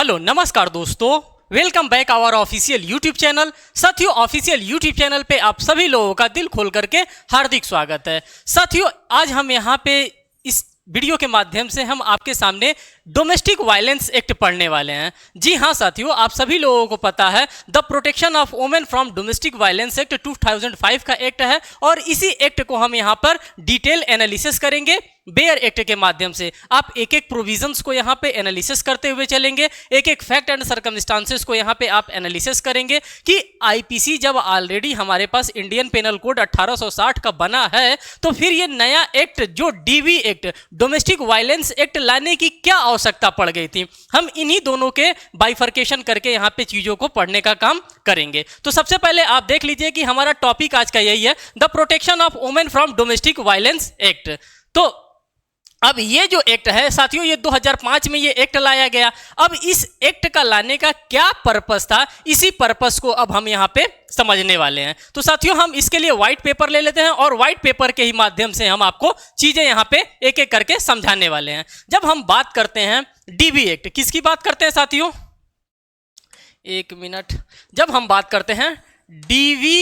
Hello नमस्कार दोस्तों, welcome back our official YouTube channel. साथियों, ऑफिशियल यूट्यूब चैनल पे आप सभी लोगों का दिल खोल करके हार्दिक स्वागत है। साथियों, आज हम यहाँ पे इस वीडियो के माध्यम से हम आपके सामने डोमेस्टिक वायलेंस एक्ट पढ़ने वाले हैं। जी हाँ साथियों, आप सभी लोगों को पता है the protection of women from domestic violence act 2005 का एक्ट है और इसी एक्ट को हम यहाँ पर डिटेल एनालिसिस करेंगे। बेयर एक्ट के माध्यम से आप एक एक प्रोविजंस को यहाँ पे एनालिसिस करते हुए चलेंगे, एक एक फैक्ट एंड सर्कमस्टांसेस को यहाँ पे आप एनालिसिस करेंगे कि आईपीसी जब ऑलरेडी हमारे पास इंडियन पेनल कोड 1860 का बना है तो फिर ये नया एक्ट जो DV act domestic violence act लाने की क्या आवश्यकता पड़ गई थी। हम इन्हीं दोनों के बाइफर्केशन करके यहाँ पे चीजों को पढ़ने का काम करेंगे। तो सबसे पहले आप देख लीजिए कि हमारा टॉपिक आज का यही है, the protection of women from domestic violence act. तो अब ये जो एक्ट है साथियों, ये 2005 में ये एक्ट लाया गया। अब इस एक्ट का लाने का क्या पर्पस था, इसी पर्पस को अब हम यहाँ पे समझने वाले हैं। तो साथियों, हम इसके लिए व्हाइट पेपर ले लेते हैं और व्हाइट पेपर के ही माध्यम से हम आपको चीजें यहाँ पे एक एक करके समझाने वाले हैं। जब हम बात करते हैं डीवी एक्ट, किसकी बात करते हैं साथियों, एक मिनट, जब हम बात करते हैं डीवी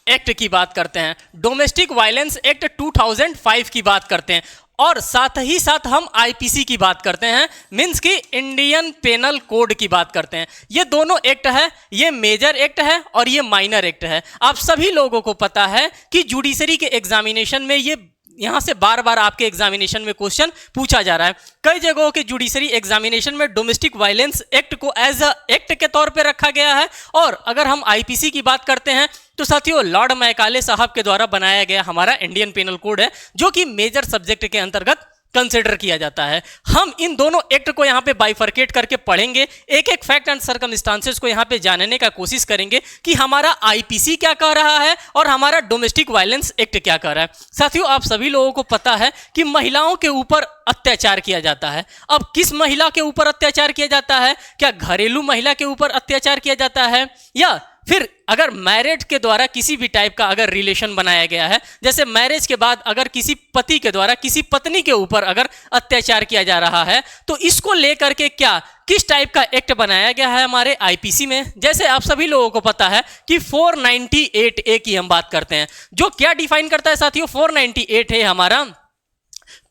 एक्ट की बात करते हैं, डोमेस्टिक वायलेंस एक्ट 2005 की बात करते हैं और साथ ही साथ हम आईपीसी की बात करते हैं, मींस कि इंडियन पेनल कोड की बात करते हैं। ये दोनों एक्ट है, ये मेजर एक्ट है और ये माइनर एक्ट है। आप सभी लोगों को पता है कि जुडिशरी के एग्जामिनेशन में ये यहाँ से बार बार आपके एग्जामिनेशन में क्वेश्चन पूछा जा रहा है। कई जगहों के जुडिशरी एग्जामिनेशन में डोमेस्टिक वायलेंस एक्ट को एज अ एक्ट के तौर पे रखा गया है। और अगर हम आईपीसी की बात करते हैं तो साथियों, लॉर्ड मैकाले साहब के द्वारा बनाया गया हमारा इंडियन पेनल कोड है, जो कि मेजर सब्जेक्ट के अंतर्गत कंसिडर किया जाता है। हम इन दोनों एक्ट को यहाँ पे बाइफर्केट करके पढ़ेंगे, एक एक फैक्ट एंड सर्कमस्टांसेस को यहाँ पे जानने का कोशिश करेंगे कि हमारा आईपीसी क्या कह रहा है और हमारा डोमेस्टिक वायलेंस एक्ट क्या कह रहा है। साथियों, आप सभी लोगों को पता है कि महिलाओं के ऊपर अत्याचार किया जाता है। अब किस महिला के ऊपर अत्याचार किया जाता है? क्या घरेलू महिला के ऊपर अत्याचार किया जाता है, या फिर अगर मैरिज के द्वारा किसी भी टाइप का अगर रिलेशन बनाया गया है, जैसे मैरिज के बाद अगर किसी पति के द्वारा किसी पत्नी के ऊपर अगर अत्याचार किया जा रहा है, तो इसको लेकर के क्या किस टाइप का एक्ट बनाया गया है हमारे आईपीसी में। जैसे आप सभी लोगों को पता है कि 498A की हम बात करते हैं, जो क्या डिफाइन करता है साथियों, 498 है हमारा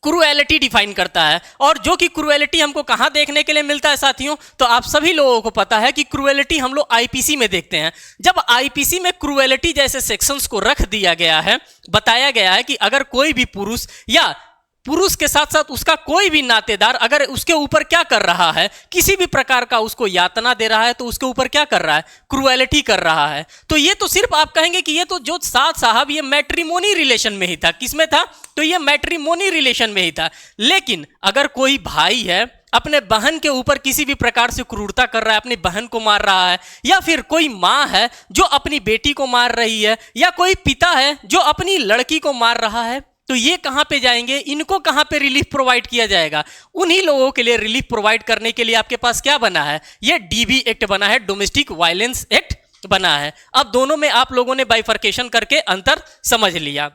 क्रूएलिटी डिफाइन करता है। और जो कि क्रूएलिटी हमको कहां देखने के लिए मिलता है साथियों, तो आप सभी लोगों को पता है कि क्रूएलिटी हम लोग आईपीसी में देखते हैं। जब आईपीसी में क्रूएलिटी जैसे सेक्शंस को रख दिया गया है, बताया गया है कि अगर कोई भी पुरुष या पुरुष के साथ साथ उसका कोई भी नातेदार अगर उसके ऊपर क्या कर रहा है, किसी भी प्रकार का उसको यातना दे रहा है, तो उसके ऊपर क्या कर रहा है, क्रूएलिटी कर रहा है। तो ये तो सिर्फ आप कहेंगे कि ये तो जो साहब ये मैट्रिमोनी रिलेशन में ही था। किसमें था? तो ये मैट्रिमोनी रिलेशन में ही था। लेकिन अगर कोई भाई है अपने बहन के ऊपर किसी भी प्रकार से क्रूरता कर रहा है, अपनी बहन को मार रहा है, या फिर कोई माँ है जो अपनी बेटी को मार रही है, या कोई पिता है जो अपनी लड़की को मार रहा है, तो ये कहां पे जाएंगे, इनको कहां पे रिलीफ प्रोवाइड किया जाएगा? उन्हीं लोगों के लिए रिलीफ प्रोवाइड करने के लिए आपके पास क्या बना है, ये डीवी एक्ट बना है, डोमेस्टिक वायलेंस एक्ट बना है। अब दोनों में आप लोगों ने बाइफर्केशन करके अंतर समझ लिया।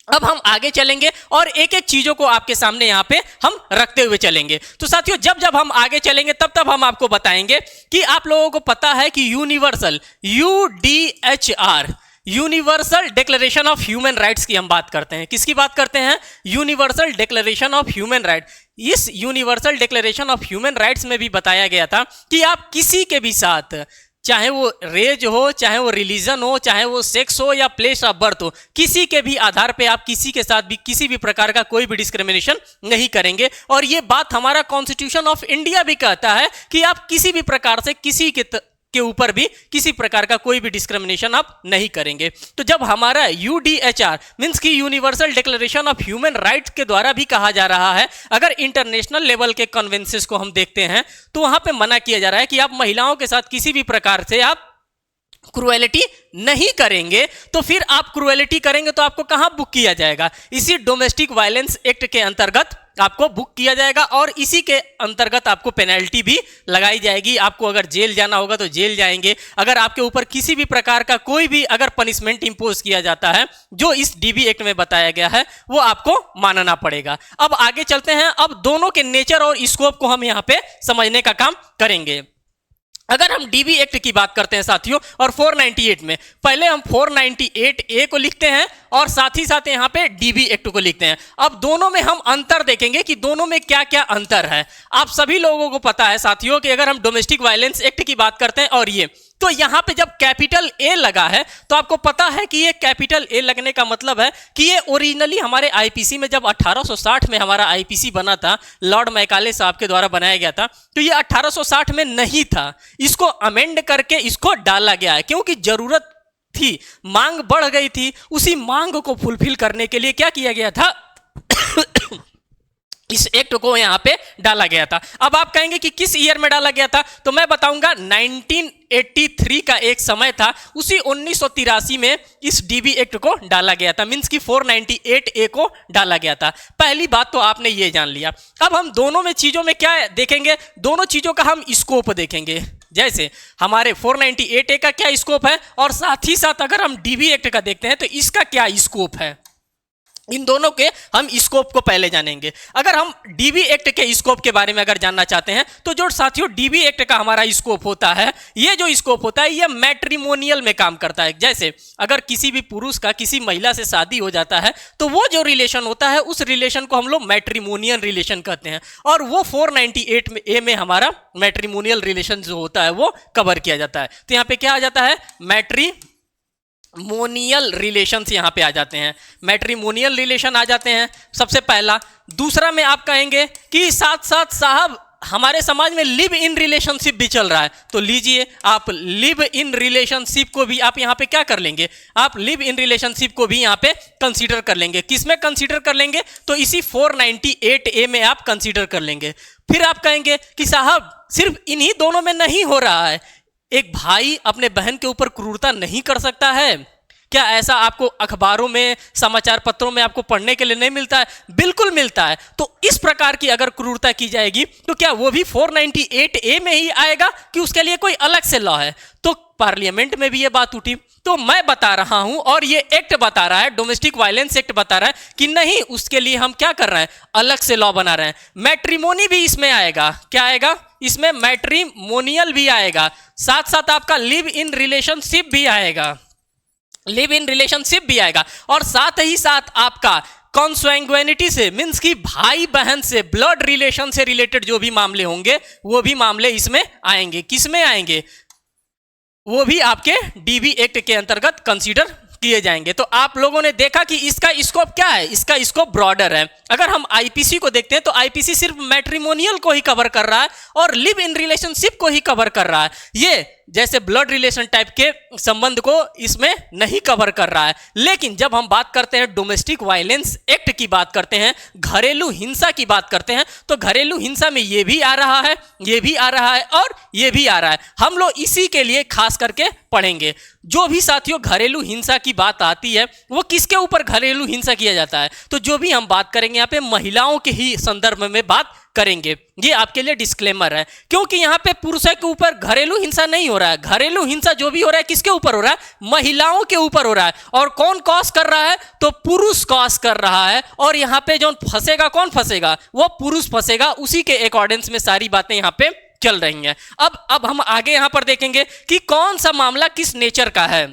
अब हम आगे चलेंगे और एक एक चीजों को आपके सामने यहाँ पे हम रखते हुए चलेंगे। तो साथियों, जब जब हम आगे चलेंगे तब हम आपको बताएंगे कि आप लोगों को पता है कि universal UDHR universal declaration of human rights की हम बात करते हैं। किसकी बात करते हैं? Universal declaration of human right. इस universal declaration of human rights में भी बताया गया था कि आप किसी के भी साथ, चाहे वो रेज हो, चाहे वो रिलीजन हो, चाहे वो सेक्स हो या प्लेस ऑफ बर्थ हो, किसी के भी आधार पे आप किसी के साथ भी किसी भी प्रकार का कोई भी डिस्क्रिमिनेशन नहीं करेंगे। और ये बात हमारा कॉन्स्टिट्यूशन ऑफ इंडिया भी कहता है कि आप किसी भी प्रकार से किसी के ऊपर भी किसी प्रकार का कोई भी डिस्क्रिमिनेशन आप नहीं करेंगे। तो जब हमारा UDHR मींस की universal declaration of human rights के द्वारा भी कहा जा रहा है, अगर इंटरनेशनल लेवल के कन्वेंसेस को हम देखते हैं तो वहां पे मना किया जा रहा है कि आप महिलाओं के साथ किसी भी प्रकार से आप क्रूएलिटी नहीं करेंगे। तो फिर आप क्रूएलिटी करेंगे तो आपको कहां बुक किया जाएगा? इसी डोमेस्टिक वायलेंस एक्ट के अंतर्गत आपको बुक किया जाएगा और इसी के अंतर्गत आपको पेनल्टी भी लगाई जाएगी। आपको अगर जेल जाना होगा तो जेल जाएंगे। अगर आपके ऊपर किसी भी प्रकार का कोई भी अगर पनिशमेंट इंपोज किया जाता है जो इस डीबी एक्ट में बताया गया है वो आपको मानना पड़ेगा। अब आगे चलते हैं। अब दोनों के नेचर और स्कोप को हम यहाँ पे समझने का काम करेंगे। अगर हम डीबी एक्ट की बात करते हैं साथियों और 498 में, पहले हम 498 ए को लिखते हैं और साथ ही साथ यहाँ पे डीबी एक्ट को लिखते हैं। अब दोनों में हम अंतर देखेंगे कि दोनों में क्या क्या अंतर है। आप सभी लोगों को पता है साथियों कि अगर हम डोमेस्टिक वायलेंस एक्ट की बात करते हैं और ये, तो यहाँ पे जब कैपिटल ए लगा है तो आपको पता है कि ये कैपिटल ए लगने का मतलब है कि ये ओरिजिनली हमारे आईपीसी में जब 1860 में हमारा आईपीसी बना था, लॉर्ड मैकाले साहब के द्वारा बनाया गया था, तो ये 1860 में नहीं था। इसको अमेंड करके इसको डाला गया है क्योंकि जरूरत थी, मांग बढ़ गई थी। उसी मांग को फुलफिल करने के लिए क्या किया गया था इस एक्ट को यहाँ पे डाला गया था। अब आप कहेंगे कि किस ईयर में डाला गया था, तो मैं बताऊंगा 1983 का एक समय था, उसी 1983 में इस डीबी एक्ट को डाला गया था, मींस कि 498 ए को डाला गया था। पहली बात तो आपने ये जान लिया। अब हम दोनों में चीजों में क्या देखेंगे, दोनों चीजों का हम स्कोप देखेंगे। जैसे हमारे 498 ए का क्या स्कोप है और साथ ही साथ अगर हम डीबी एक्ट का देखते हैं तो इसका क्या स्कोप है, इन दोनों के हम स्कोप को पहले जानेंगे। अगर हम डीबी एक्ट के स्कोप के बारे में अगर जानना चाहते हैं तो जो साथियों डीबी एक्ट का हमारा स्कोप होता है, ये जो स्कोप होता है ये मैट्रिमोनियल में काम करता है। जैसे अगर किसी भी पुरुष का किसी महिला से शादी हो जाता है तो वो जो रिलेशन होता है उस रिलेशन को हम लोग मैट्रिमोनियल रिलेशन कहते हैं और वो 498 ए में हमारा मैट्रिमोनियल रिलेशन जो होता है वो कवर किया जाता है। तो यहाँ पे क्या आ जाता है, मैट्रिमोनियल रिलेशंस यहाँ पे आ जाते हैं, मैट्रिमोनियल रिलेशन आ जाते हैं सबसे पहला। दूसरा में आप कहेंगे कि साथ साथ साहब हमारे समाज में लिव इन रिलेशनशिप भी चल रहा है, तो लीजिए आप लिव इन रिलेशनशिप को भी आप यहाँ पे क्या कर लेंगे, आप लिव इन रिलेशनशिप को भी यहाँ पे कंसीडर कर लेंगे। किसमें कंसीडर कर लेंगे, तो इसी 498 ए में आप कंसीडर कर लेंगे। फिर आप कहेंगे कि साहब सिर्फ इन्हीं दोनों में नहीं हो रहा है, एक भाई अपने बहन के ऊपर क्रूरता नहीं कर सकता है क्या? ऐसा आपको अखबारों में समाचार पत्रों में आपको पढ़ने के लिए नहीं मिलता है? बिल्कुल मिलता है। तो इस प्रकार की अगर क्रूरता की जाएगी तो क्या वो भी 498 ए में ही आएगा कि उसके लिए कोई अलग से लॉ है? तो पार्लियामेंट में भी ये बात उठी। तो मैं बता रहा हूं और ये एक्ट बता रहा है, डोमेस्टिक वायलेंस एक्ट बता रहा है कि नहीं, उसके लिए हम क्या कर रहे हैं, अलग से लॉ बना रहे हैं। मैट्रिमोनी भी इसमें आएगा। क्या आएगा इसमें? मैट्रिमोनियल भी आएगा, साथ साथ आपका लिव इन रिलेशनशिप भी आएगा, लिव इन रिलेशनशिप भी आएगा और साथ ही साथ आपका कॉन्सैंग्विनिटी से, मीन्स कि भाई बहन से, ब्लड रिलेशन से रिलेटेड जो भी मामले होंगे वो भी मामले इसमें आएंगे। किस में आएंगे? वो भी आपके डीबी एक्ट के अंतर्गत कंसीडर किए जाएंगे। तो आप लोगों ने देखा कि इसका स्कोप क्या है, इसका स्कोप ब्रॉडर है। अगर हम आईपीसी को देखते हैं तो आईपीसी सिर्फ मैट्रिमोनियल को ही कवर कर रहा है और लिव इन रिलेशनशिप को ही कवर कर रहा है, ये जैसे ब्लड रिलेशन टाइप के संबंध को इसमें नहीं कवर कर रहा है। लेकिन जब हम बात करते हैं डोमेस्टिक वायलेंस एक्ट की बात करते हैं, घरेलू हिंसा की बात करते हैं, तो घरेलू हिंसा में ये भी आ रहा है, ये भी आ रहा है और ये भी आ रहा है। हम लोग इसी के लिए खास करके पढ़ेंगे। जो भी साथियों घरेलू हिंसा की बात आती है वो किसके ऊपर घरेलू हिंसा किया जाता है, तो जो भी हम बात करेंगे यहाँ पे महिलाओं के ही संदर्भ में बात करेंगे। ये आपके लिए डिस्क्लेमर है, क्योंकि यहाँ पे पुरुषों के ऊपर घरेलू हिंसा नहीं हो रहा है। घरेलू हिंसा जो भी हो रहा है किसके ऊपर हो रहा है? महिलाओं के ऊपर हो रहा है। और कौन कॉज कर रहा है? तो पुरुष कॉज कर रहा है। और यहाँ पे जो फंसेगा, कौन फंसेगा? वो पुरुष फंसेगा। उसी के अकॉर्डिंग में सारी बातें यहाँ पे चल रही हैं। अब हम आगे यहाँ पर देखेंगे कि कौन सा मामला किस नेचर का है।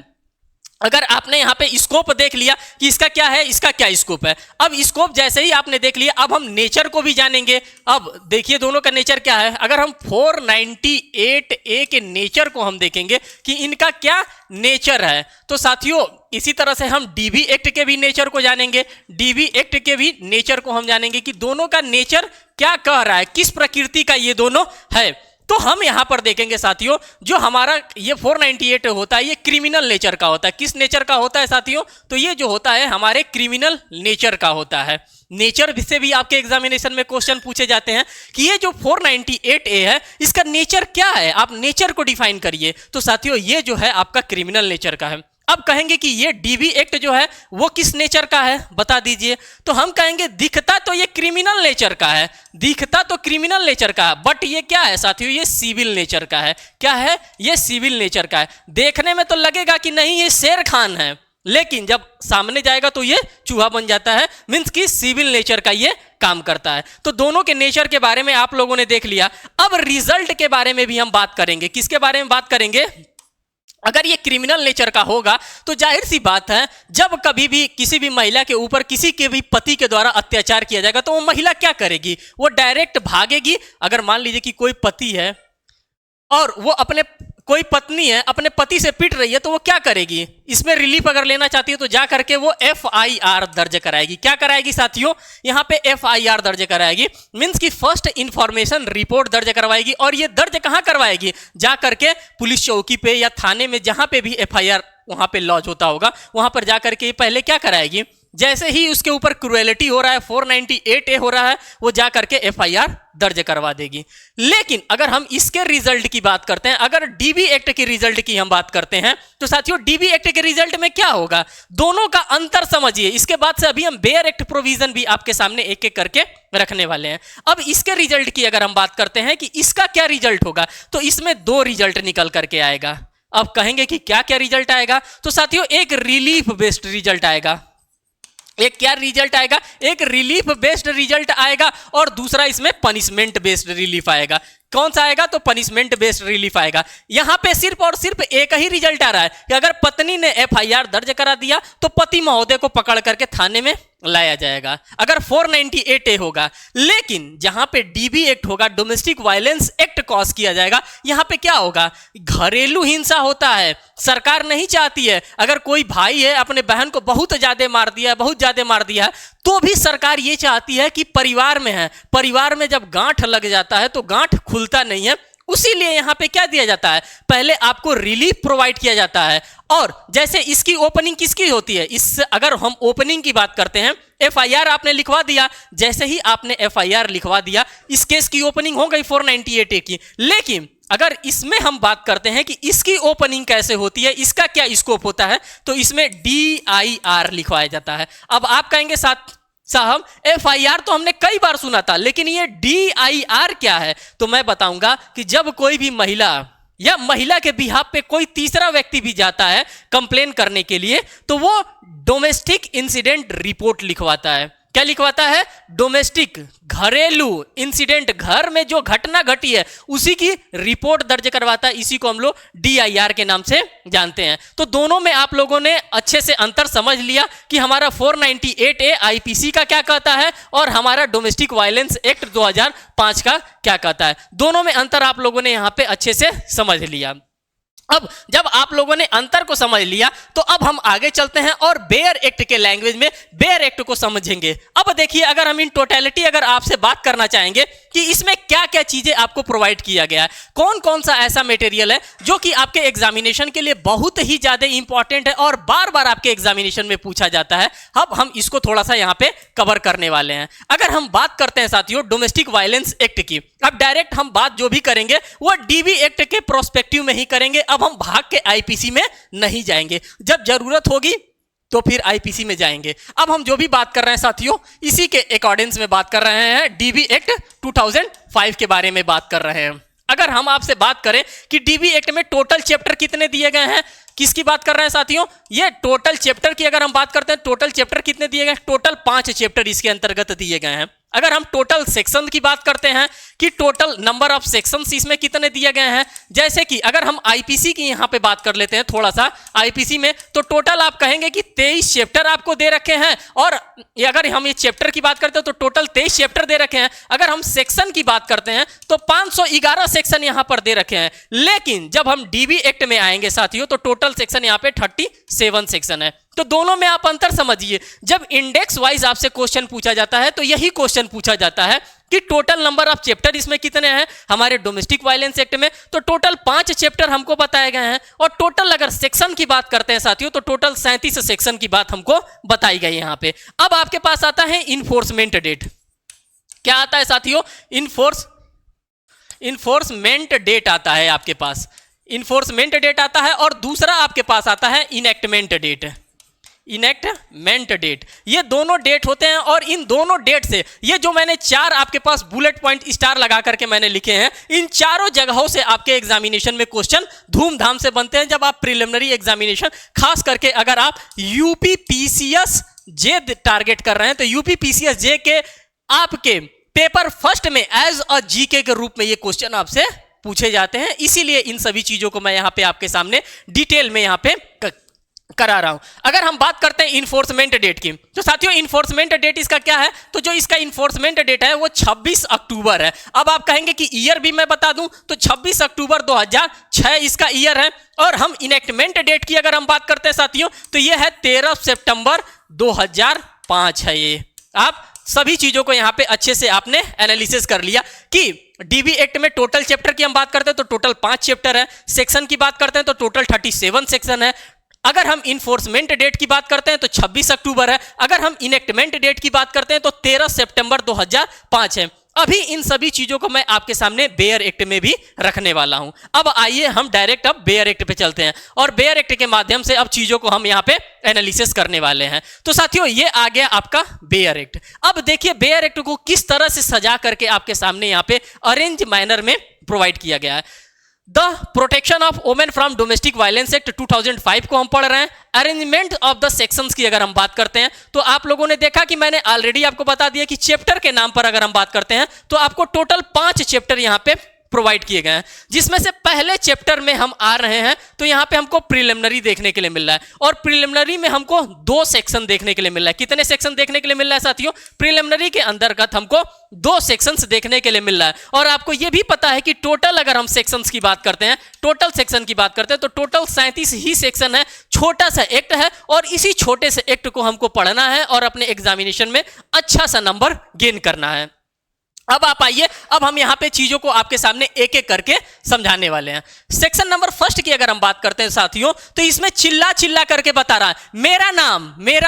अगर आपने यहाँ पे स्कोप देख लिया कि इसका क्या है, इसका क्या स्कोप है, अब स्कोप जैसे ही आपने देख लिया, अब हम नेचर को भी जानेंगे। अब देखिए दोनों का नेचर क्या है। अगर हम 498 ए के नेचर को हम देखेंगे कि इनका क्या नेचर है, तो साथियों इसी तरह से हम डीबी एक्ट के भी नेचर को जानेंगे, डीबी एक्ट के भी नेचर को हम जानेंगे कि दोनों का नेचर क्या कह रहा है, किस प्रकृति का ये दोनों है। तो हम यहां पर देखेंगे साथियों, जो हमारा ये 498 होता है ये क्रिमिनल नेचर का होता है। किस नेचर का होता है साथियों? तो ये जो होता है हमारे क्रिमिनल नेचर का होता है। नेचर से भी आपके एग्जामिनेशन में क्वेश्चन पूछे जाते हैं कि ये जो 498 ए है इसका नेचर क्या है, आप नेचर को डिफाइन करिए। तो साथियों ये जो है आपका क्रिमिनल नेचर का है। अब कहेंगे कि ये डीबी एक्ट जो है वो किस नेचर का है बता दीजिए। तो हम कहेंगे दिखता तो ये क्रिमिनल नेचर का है, दिखता तो क्रिमिनल नेचर का है, बट ये क्या है साथियों, ये सिविल नेचर का है। क्या है, ये सिविल नेचर का है। देखने में तो लगेगा कि नहीं ये शेर खान है, लेकिन जब सामने जाएगा तो ये चूहा बन जाता है, मीन्स कि सिविल नेचर का ये काम करता है। तो दोनों के नेचर के बारे में आप लोगों ने देख लिया। अब रिजल्ट के बारे में भी हम बात करेंगे। किसके बारे में बात करेंगे? अगर ये क्रिमिनल नेचर का होगा तो जाहिर सी बात है, जब कभी भी किसी भी महिला के ऊपर किसी के भी पति के द्वारा अत्याचार किया जाएगा तो वो महिला क्या करेगी, वो डायरेक्ट भागेगी। अगर मान लीजिए कि कोई पति है और वो कोई पत्नी है अपने पति से पिट रही है, तो वो क्या करेगी, इसमें रिलीफ अगर लेना चाहती है तो जा करके वो FIR दर्ज कराएगी। क्या कराएगी साथियों, यहाँ पे FIR दर्ज कराएगी, मीन्स की फर्स्ट इंफॉर्मेशन रिपोर्ट दर्ज करवाएगी। और ये दर्ज कहाँ करवाएगी, जा करके पुलिस चौकी पे या थाने में, जहां पे भी FIR वहां पे लॉज होता होगा, वहां पर जाकर के पहले क्या कराएगी, जैसे ही उसके ऊपर क्रुएलिटी हो रहा है, 498A हो रहा है, वो जा करके FIR दर्ज करवा देगी। लेकिन अगर हम इसके रिजल्ट की बात करते हैं, अगर डीबी एक्ट के रिजल्ट की हम बात करते हैं, तो साथियों डीबी एक्ट के रिजल्ट में क्या होगा, दोनों का अंतर समझिए। इसके बाद से अभी हम बेयर एक्ट प्रोविजन भी आपके सामने एक एक करके रखने वाले हैं। अब इसके रिजल्ट की अगर हम बात करते हैं कि इसका क्या रिजल्ट होगा, तो इसमें 2 रिजल्ट निकल करके आएगा। अब कहेंगे कि क्या क्या रिजल्ट आएगा, तो साथियों एक रिलीफ बेस्ड रिजल्ट आएगा। एक क्या रिजल्ट आएगा, एक रिलीफ बेस्ड रिजल्ट आएगा, और दूसरा इसमें पनिशमेंट बेस्ड रिलीफ आएगा। कौन सा आएगा, तो पनिशमेंट बेस्ड रिलीफ आएगा। यहां पे सिर्फ और सिर्फ एक ही रिजल्ट आ रहा है कि अगर पत्नी ने FIR दर्ज करा दिया तो पति महोदय को पकड़ करके थाने में लाया जाएगा, अगर 498A होगा। लेकिन जहां पे डीबी एक्ट होगा, डोमेस्टिक वायलेंस एक्ट कॉज किया जाएगा, यहां पे क्या होगा, घरेलू हिंसा होता है। सरकार नहीं चाहती है, अगर कोई भाई है अपने बहन को बहुत ज्यादा मार दिया, बहुत ज्यादा मार दिया, तो भी सरकार ये चाहती है कि परिवार में है, परिवार में जब गांठ लग जाता है तो गांठ खुलता नहीं है, उसीलिए यहां पे क्या दिया जाता है, पहले आपको रिलीफ प्रोवाइड किया जाता है। और जैसे इसकी ओपनिंग किसकी होती है, इस अगर हम ओपनिंग की बात करते हैं, FIR आपने लिखवा दिया, जैसे ही आपने FIR लिखवा दिया, इस केस की ओपनिंग हो गई 498A की। लेकिन अगर इसमें हम बात करते हैं कि इसकी ओपनिंग कैसे होती है, इसका क्या स्कोप होता है, तो इसमें DIR लिखवाया जाता है। अब आप कहेंगे साहब FIR तो हमने कई बार सुना था, लेकिन ये DIR क्या है, तो मैं बताऊंगा कि जब कोई भी महिला या महिला के बिहाफ पे कोई तीसरा व्यक्ति भी जाता है कंप्लेन करने के लिए, तो वो डोमेस्टिक इंसिडेंट रिपोर्ट लिखवाता है। क्या लिखवाता है, डोमेस्टिक, घरेलू इंसिडेंट, घर में जो घटना घटी है उसी की रिपोर्ट दर्ज करवाता है। इसी को हम लोग DIR के नाम से जानते हैं। तो दोनों में आप लोगों ने अच्छे से अंतर समझ लिया कि हमारा 498A IPC का क्या कहता है और हमारा डोमेस्टिक वायलेंस एक्ट 2005 का क्या कहता है। दोनों में अंतर आप लोगों ने यहां पे अच्छे से समझ लिया। अब जब आप लोगों ने अंतर को समझ लिया तो अब हम आगे चलते हैं और बेयर एक्ट के लैंग्वेज में बेयर एक्ट को समझेंगे। अब देखिए, अगर हम इन टोटलिटी अगर आपसे बात करना चाहेंगे कि इसमें क्या क्या चीजें आपको प्रोवाइड किया गया है, कौन कौन सा ऐसा मटेरियल है जो कि आपके एग्जामिनेशन के लिए बहुत ही ज्यादा इंपॉर्टेंट है और बार बार आपके एग्जामिनेशन में पूछा जाता है, अब हम इसको थोड़ा सा यहाँ पे कवर करने वाले हैं। अगर हम बात करते हैं साथियों डोमेस्टिक वायलेंस एक्ट की, अब डायरेक्ट हम बात जो भी करेंगे वो डीबी एक्ट के प्रोस्पेक्टिव में ही करेंगे। अब हम भाग के IPC में नहीं जाएंगे, जब जरूरत होगी तो फिर IPC में जाएंगे। अब हम जो भी बात कर रहे हैं साथियों इसी के अकॉर्डिंग्स में बात कर रहे हैं, डीबी एक्ट 2005 के बारे में बात कर रहे हैं। अगर हम आपसे बात करें कि डीबी एक्ट में टोटल चैप्टर कितने दिए गए हैं, किसकी बात कर रहे हैं साथियों, ये टोटल चैप्टर की अगर हम बात करते हैं, टोटल चैप्टर कितने दिए गए, टोटल 5 चैप्टर इसके अंतर्गत दिए गए हैं। अगर हम टोटल सेक्शन की बात करते हैं कि टोटल नंबर ऑफ सेक्शंस इसमें कितने दिए गए हैं, जैसे कि अगर हम IPC की यहां पे बात कर लेते हैं थोड़ा सा IPC में, तो टोटल आप कहेंगे कि 23 चैप्टर आपको दे रखे हैं। और अगर हम ये चैप्टर की बात करते हैं तो टोटल 23 चैप्टर दे रखे हैं। अगर हम सेक्शन की बात करते हैं तो 511 सेक्शन यहां पर दे रखे हैं। लेकिन जब हम डीबी एक्ट में आएंगे साथियों तो टोटल सेक्शन यहां पे 37 सेक्शन है। तो दोनों में आप अंतर समझिए। जब इंडेक्स वाइज आपसे क्वेश्चन पूछा जाता है तो यही क्वेश्चन पूछा जाता है कि टोटल नंबर ऑफ चैप्टर इसमें कितने हैं हमारे डोमेस्टिक वायलेंस एक्ट में, तो टोटल 5 चैप्टर हमको बताए गए हैं। और टोटल अगर सेक्शन की बात करते हैं साथियों तो टोटल 37 सेक्शन की बात हमको बताई गई यहां पे। अब आपके पास आता है इन्फोर्समेंट डेट। क्या आता है साथियों, इन्फोर्समेंट डेट आता है आपके पास। इन्फोर्समेंट डेट आता है और दूसरा आपके पास आता है इनेक्टमेंट डेट। इनेक्टमेंट डेट, ये दोनों डेट होते हैं और इन दोनों डेट से ये जो मैंने चार आपके पास बुलेट पॉइंट स्टार लगा करके मैंने लिखे हैं, इन चारों जगहों से आपके एग्जामिनेशन में क्वेश्चन धूमधाम से बनते हैं। जब आप प्रिलिमिनरी एग्जामिनेशन, खास करके अगर आप यूपी पीसीएस जे टारगेट कर रहे हैं, तो यूपी पीसीएस जे के आपके पेपर फर्स्ट में एज अ जीके के रूप में ये क्वेश्चन आपसे पूछे जाते हैं। इसीलिए इन सभी चीजों को मैं यहां पे आपके सामने डिटेल में यहां पे करा रहा हूं। अगर हम बात करते हैं इन्फोर्समेंट डेट की, तो साथियों इन्फोर्समेंट डेट इसका क्या है, तो जो इसका इन्फोर्समेंट डेट है वो 26 अक्टूबर है। अब आप कहेंगे कि ईयर भी मैं बता दूं, तो 26 अक्टूबर 2006 इसका ईयर है। और हम इनेक्टमेंट डेट की अगर हम बात करते हैं साथियों, तो ये है 13 सितंबर 2005 है। ये आप सभी चीजों को यहां पे अच्छे से आपने एनालिसिस कर लिया कि डीबी एक्ट में टोटल चैप्टर की हम बात करते हैं तो टोटल 5 चैप्टर है, सेक्शन की बात करते हैं तो टोटल 37 सेक्शन है। अगर हम इन्फोर्समेंट डेट की बात करते हैं तो 26 अक्टूबर है। अगर हम इनेक्टमेंट डेट की बात करते हैं तो 13 सितंबर 2005 है। अभी इन सभी चीजों को मैं आपके सामने बेयर एक्ट में भी रखने वाला हूं। अब आइए हम डायरेक्ट अब बेयर एक्ट पे चलते हैं और बेयर एक्ट के माध्यम से अब चीजों को हम यहां पे एनालिसिस करने वाले हैं। तो साथियों ये आ गया आपका बेयर एक्ट। अब देखिए बेयर एक्ट को किस तरह से सजा करके आपके सामने यहां पे अरेंज मैनर में प्रोवाइड किया गया है। The protection of women from domestic violence act 2005 को हम पढ़ रहे हैं। अरेंजमेंट ऑफ द सेक्शंस की अगर हम बात करते हैं तो आप लोगों ने देखा कि मैंने ऑलरेडी आपको बता दिया कि चैप्टर के नाम पर अगर हम बात करते हैं तो आपको टोटल 5 चैप्टर यहां पे प्रोवाइड किए गए हैं, जिसमें से पहले चैप्टर में हम आ रहे हैं तो यहां पे हमको प्रिलिमिनरी देखने के लिए मिल रहा है और प्रिलिमिनरी में हमको 2 सेक्शन देखने के लिए मिल रहा है। कितने सेक्शन देखने के लिए मिल रहा है साथियों? प्रिलिमिनरी के अंतर्गत हमको 2 सेक्शंस देखने के लिए मिल रहा है। और आपको यह भी पता है कि टोटल अगर हम सेक्शंस की बात करते हैं, टोटल सेक्शन की बात करते हैं तो टोटल 37 ही सेक्शन है। छोटा सा एक्ट है और इसी छोटे से एक्ट को हमको पढ़ना है और अपने एग्जामिनेशन में अच्छा सा नंबर गेन करना है। अब आप आइए, अब हम यहां पे चीजों को आपके सामने एक एक करके समझाने वाले हैं। सेक्शन नंबर फर्स्ट की अगर हम बात करते हैं साथियों, तो इसमें चिल्ला चिल्ला करके बता रहा है मेरा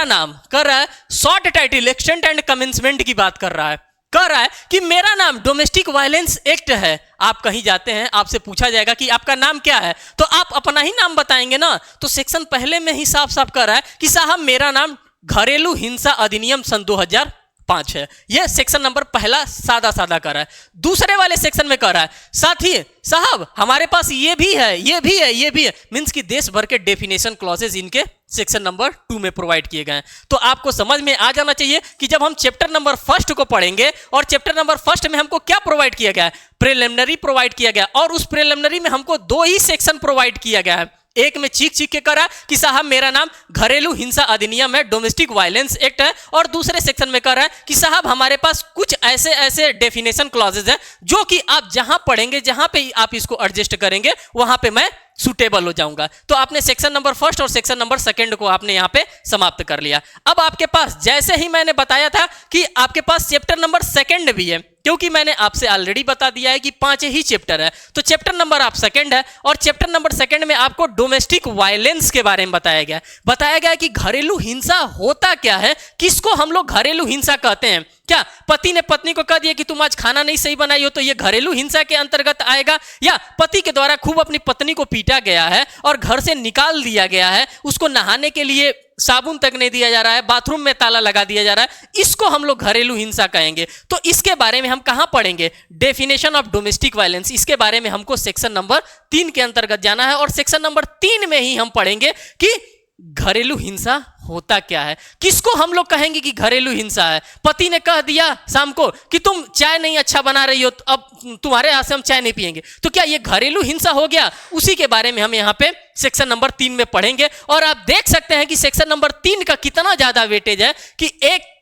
नाम कर रहा है। Short title extent and commencement की बात कर रहा है, कह रहा है कि मेरा नाम डोमेस्टिक वायलेंस एक्ट है। आप कहीं जाते हैं, आपसे पूछा जाएगा कि आपका नाम क्या है, तो आप अपना ही नाम बताएंगे ना। तो सेक्शन पहले में ही साफ साफ कह रहा है कि साहब मेरा नाम घरेलू हिंसा अधिनियम सन 2005 है। यह सेक्शन नंबर पहला सादा सादा कर रहा है। दूसरे वाले सेक्शन में कह रहा है साथी साहब हमारे पास ये भी है, मींस कि देश भर के डेफिनेशन क्लॉजेज इनके सेक्शन नंबर 2 में प्रोवाइड किए गए हैं। तो आपको समझ में आ जाना चाहिए कि जब हम चैप्टर नंबर फर्स्ट को पढ़ेंगे और चैप्टर नंबर फर्स्ट में हमको क्या प्रोवाइड किया गया है, प्रिलिमिनरी प्रोवाइड किया गया और उस प्रिलिमिनरी में हमको 2 ही सेक्शन प्रोवाइड किया गया है। एक में चीख चीख के करा कि साहब मेरा नाम घरेलू हिंसा अधिनियम है, डोमेस्टिक वायलेंस एक्ट है, और दूसरे सेक्शन में कह रहा है कि साहब हमारे पास कुछ ऐसे डेफिनेशन क्लॉजेज हैं जो कि आप जहां पढ़ेंगे, जहां पे आप इसको एडजस्ट करेंगे वहां पे मैं सुटेबल हो जाऊंगा। तो आपने सेक्शन नंबर फर्स्ट और सेक्शन नंबर सेकंड को आपने यहां पे समाप्त कर लिया। अब आपके पास जैसे ही मैंने बताया था कि आपके पास चैप्टर नंबर सेकंड भी है, क्योंकि मैंने आपसे ऑलरेडी बता दिया है कि 5 ही चैप्टर है, तो चैप्टर नंबर आप सेकंड है और चैप्टर नंबर सेकंड में आपको डोमेस्टिक वायलेंस के बारे में बताया गया कि घरेलू हिंसा होता क्या है, किसको हम लोग घरेलू हिंसा कहते हैं। क्या पति ने पत्नी को कह दिया कि तुम आज खाना नहीं सही बनाई हो तो ये घरेलू हिंसा के अंतर्गत आएगा, या पति के द्वारा खूब अपनी पत्नी को पीटा गया है और घर से निकाल दिया गया है, उसको नहाने के लिए साबुन तक नहीं दिया जा रहा है, बाथरूम में ताला लगा दिया जा रहा है, इसको हम लोग घरेलू हिंसा कहेंगे। तो इसके बारे में हम कहां पढ़ेंगे? डेफिनेशन ऑफ डोमेस्टिक वायलेंस, इसके बारे में हमको सेक्शन नंबर 3 के अंतर्गत जाना है और सेक्शन नंबर 3 में ही हम पढ़ेंगे कि घरेलू हिंसा होता क्या है, किसको हम लोग कहेंगे कि घरेलू हिंसा है। पति ने कह दिया शाम को कि तुम चाय नहीं अच्छा बना रही हो, तो अब तुम्हारे हाथ से हम चाय नहीं पिएंगे, तो क्या ये घरेलू हिंसा हो गया? उसी के बारे में हम यहाँ पे सेक्शन नंबर 3 में पढ़ेंगे। और आप देख सकते हैं कि सेक्शन नंबर 3 का कितना ज्यादा वेटेज है कि एक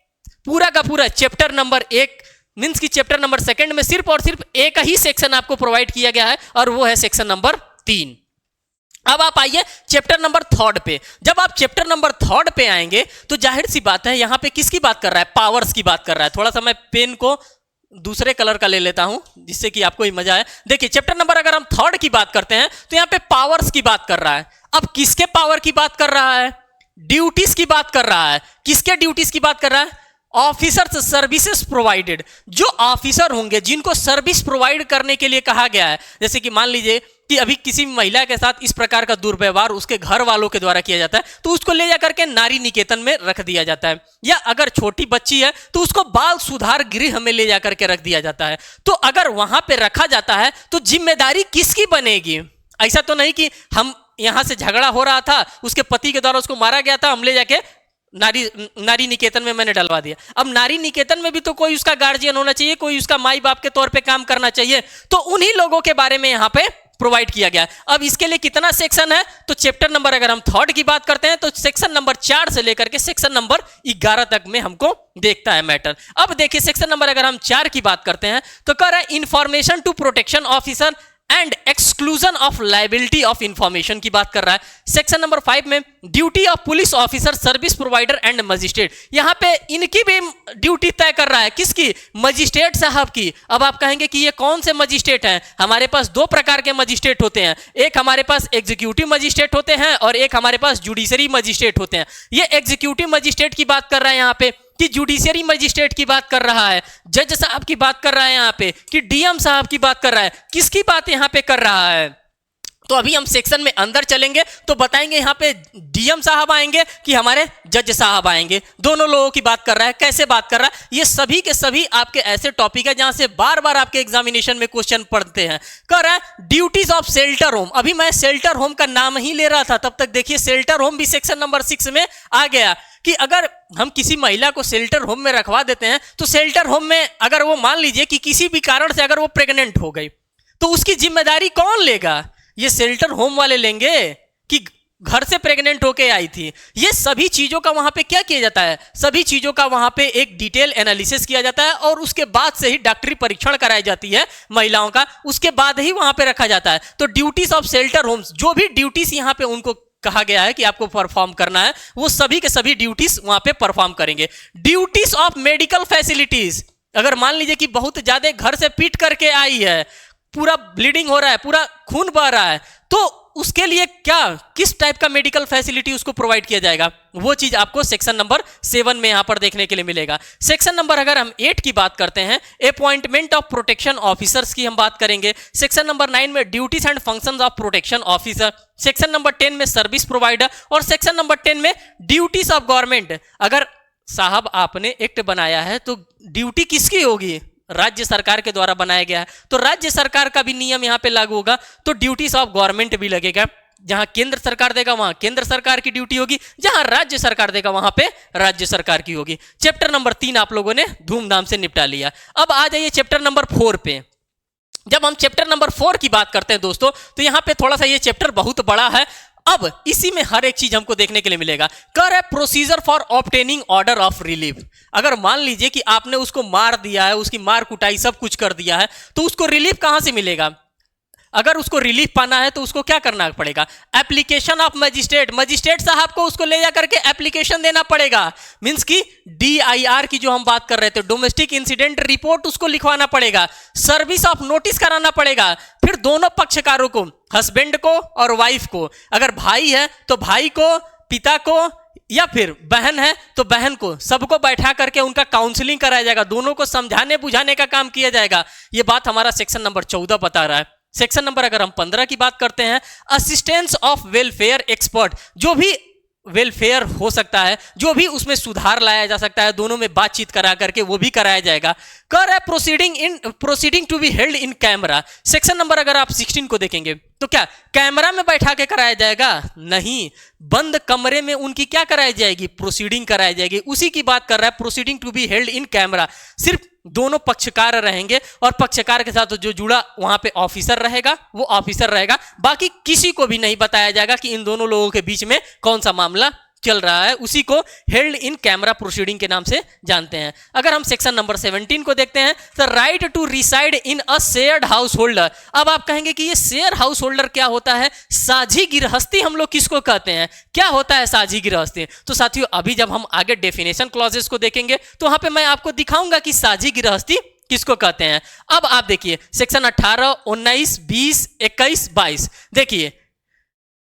पूरा का पूरा चैप्टर नंबर 1 मीन्स की चैप्टर नंबर सेकंड में सिर्फ और सिर्फ एक ही सेक्शन आपको प्रोवाइड किया गया है और वो है सेक्शन नंबर 3। अब आप आइए चैप्टर नंबर 3 पे। जब आप चैप्टर नंबर 3 पे आएंगे तो जाहिर सी बात है यहां पे किसकी बात कर रहा है? पावर्स की बात कर रहा है। थोड़ा सा मैं पेन को दूसरे कलर का ले लेता हूं जिससे कि आपको ही मजा आए। देखिए चैप्टर नंबर अगर हम 3 की बात करते हैं तो यहां पे पावर्स की बात कर रहा है। अब किसके पावर की बात कर रहा है? ड्यूटीज की बात कर रहा है। किसके ड्यूटीज की बात कर रहा है? ऑफिसर्स सर्विसेज प्रोवाइडेड, जो ऑफिसर होंगे जिनको सर्विस प्रोवाइड करने के लिए कहा गया है, जैसे कि मान लीजिए कि अभी किसी महिला के साथ इस प्रकार का दुर्व्यवहार उसके घर वालों के द्वारा किया जाता है तो उसको ले जाकर के नारी निकेतन में रख दिया जाता है, या अगर छोटी बच्ची है तो उसको बाल सुधार गृह में ले जाकर के रख दिया जाता है। तो अगर वहां पे रखा जाता है तो जिम्मेदारी किसकी बनेगी? ऐसा तो नहीं कि हम यहां से झगड़ा हो रहा था, उसके पति के द्वारा उसको मारा गया था, हम ले जाके नारी निकेतन में मैंने डलवा दिया। अब नारी निकेतन में भी तो कोई उसका गार्जियन होना चाहिए, कोई उसका माई बाप के तौर पे काम करना चाहिए, तो उन्हीं लोगों के बारे में यहाँ पे प्रोवाइड किया गया। अब इसके लिए कितना सेक्शन है? तो चैप्टर नंबर अगर हम 3 की बात करते हैं तो सेक्शन नंबर 4 से लेकर के सेक्शन नंबर 11 तक में हमको देखता है मैटर। अब देखिए सेक्शन नंबर अगर हम 4 की बात करते हैं तो कह रहा है information to protection officer and exclusion of liability of information की बात कर रहा है। सेक्शन नंबर 5 में duty of police officer, service provider and magistrate, यहां पे इनकी भी ड्यूटी तय कर रहा है। किसकी? मजिस्ट्रेट साहब की। अब आप कहेंगे कि ये कौन से मजिस्ट्रेट हैं? हमारे पास 2 प्रकार के मजिस्ट्रेट होते हैं, एक हमारे पास एग्जीक्यूटिव मजिस्ट्रेट होते हैं और एक हमारे पास जुडिशरी मजिस्ट्रेट होते हैं। ये एग्जीक्यूटिव मजिस्ट्रेट की बात कर रहा है यहाँ पे, कि जुडिशियरी मजिस्ट्रेट की बात कर रहा है, जज साहब की बात कर रहा है यहाँ पे, कि डीएम साहब की बात कर रहा है, किसकी बात यहाँ पे कर रहा है? तो अभी हम सेक्शन में अंदर चलेंगे तो बताएंगे यहाँ पे डीएम साहब आएंगे कि हमारे जज साहब आएंगे, दोनों लोगों की बात कर रहा है। कैसे बात कर रहा है? ये सभी के सभी आपके ऐसे टॉपिक है जहां से बार बार आपके एग्जामिनेशन में क्वेश्चन पढ़ते हैं। कर रहा है ड्यूटीज ऑफ शेल्टर होम। अभी मैं शेल्टर होम का नाम ही ले रहा था, तब तक देखिए शेल्टर होम भी सेक्शन नंबर 6 में आ गया कि अगर हम किसी महिला को शेल्टर होम में रखवा देते हैं तो शेल्टर होम में अगर वो मान लीजिए कि किसी भी कारण से अगर वो प्रेग्नेंट हो गई तो उसकी जिम्मेदारी कौन लेगा? ये शेल्टर होम वाले लेंगे कि घर से प्रेग्नेंट होके आई थी? ये सभी चीजों का वहां पे क्या किया जाता है? सभी चीजों का वहां पे एक डिटेल एनालिसिस किया जाता है और उसके बाद से ही डॉक्टरी परीक्षण कराई जाती है महिलाओं का, उसके बाद ही वहां पे रखा जाता है। तो ड्यूटीज ऑफ शेल्टर होम्स, जो भी ड्यूटीज यहाँ पे उनको कहा गया है कि आपको परफॉर्म करना है, वो सभी के सभी ड्यूटीज वहां पे परफॉर्म करेंगे। ड्यूटीज ऑफ मेडिकल फैसिलिटीज, अगर मान लीजिए कि बहुत ज्यादा घर से पीट करके आई है, पूरा ब्लीडिंग हो रहा है, पूरा खून बह रहा है, तो उसके लिए क्या, किस टाइप का मेडिकल फैसिलिटी उसको प्रोवाइड किया जाएगा, वो चीज आपको सेक्शन नंबर 7 में यहां पर देखने के लिए मिलेगा। सेक्शन नंबर अगर हम 8 की बात करते हैं, अपॉइंटमेंट ऑफ प्रोटेक्शन ऑफिसर्स की हम बात करेंगे। सेक्शन नंबर 9 में duties and functions of protection officer, section number 10 में सर्विस प्रोवाइडर और सेक्शन नंबर 10 में ड्यूटीज ऑफ गवर्नमेंट। अगर साहब आपने एक्ट बनाया है तो ड्यूटी किसकी होगी? राज्य सरकार के द्वारा बनाया गया है, तो राज्य सरकार का भी नियम यहां पे लागू होगा, तो ड्यूटीज ऑफ गवर्नमेंट भी लगेगा। जहां केंद्र सरकार देगा वहां केंद्र सरकार की ड्यूटी होगी, जहां राज्य सरकार देगा वहां पे राज्य सरकार की होगी। चैप्टर नंबर 3 आप लोगों ने धूमधाम से निपटा लिया। अब आ जाइए चैप्टर नंबर 4 पे। जब हम चैप्टर नंबर 4 की बात करते हैं दोस्तों, तो यहां पे थोड़ा सा ये चैप्टर बहुत बड़ा है। अब इसी में हर एक चीज हमको देखने के लिए मिलेगा। कर है procedure for obtaining order of relief. अगर मान लीजिए कि आपने उसको मार दिया है, उसकी मार कुटाई सब कुछ कर दिया है, तो उसको रिलीफ कहां से मिलेगा? अगर उसको रिलीफ पाना है तो उसको क्या करना पड़ेगा? एप्लीकेशन ऑफ मजिस्ट्रेट, मजिस्ट्रेट साहब को उसको ले जाकर के एप्लीकेशन देना पड़ेगा। मींस की DIR की जो हम बात कर रहे थे, डोमेस्टिक इंसिडेंट रिपोर्ट, उसको लिखवाना पड़ेगा। सर्विस ऑफ नोटिस कराना पड़ेगा। फिर दोनों पक्षकारों को, हस्बैंड को और वाइफ को, अगर भाई है तो भाई को, पिता को, या फिर बहन है तो बहन को, सबको बैठा करके उनका काउंसलिंग कराया जाएगा, दोनों को समझाने बुझाने का काम किया जाएगा। यह बात हमारा सेक्शन नंबर 14 बता रहा है। सेक्शन नंबर अगर हम 15 की बात करते हैं, असिस्टेंस ऑफ वेलफेयर एक्सपर्ट, जो भी वेलफेयर हो सकता है, जो भी उसमें सुधार लाया जा सकता है, दोनों में बातचीत करा करके वो भी कराया जाएगा। कर है proceeding to be held in camera. Section number अगर आप 16 को देखेंगे तो क्या कैमरा में बैठा के कराया जाएगा? नहीं, बंद कमरे में उनकी क्या कराई जाएगी? प्रोसीडिंग कराई जाएगी। उसी की बात कर रहा है, proceeding to be held in camera. सिर्फ दोनों पक्षकार रहेंगे और पक्षकार के साथ जो जुड़ा वहां पे ऑफिसर रहेगा, वो ऑफिसर रहेगा। बाकी किसी को भी नहीं बताया जाएगा कि इन दोनों लोगों के बीच में कौन सा मामला चल रहा है। उसी को हेल्ड इन कैमरा प्रोसीडिंग के नाम से जानते हैं। अगर हम सेक्शन नंबर 17 को देखते हैं, तो right to reside in a shared householder. अब आप कहेंगे कि ये शेयर हाउस होल्डर क्या होता है? साझी गिरहस्ती हम लोग किसको कहते हैं? क्या होता है साझी गिरहस्ती? तो साथियों, अभी जब हम आगे डेफिनेशन क्लॉजेस को देखेंगे तो वहां पे मैं आपको दिखाऊंगा कि साझी गिरहस्ती किसको कहते हैं। अब आप देखिए सेक्शन 18, 19, 20, 21, 22, देखिए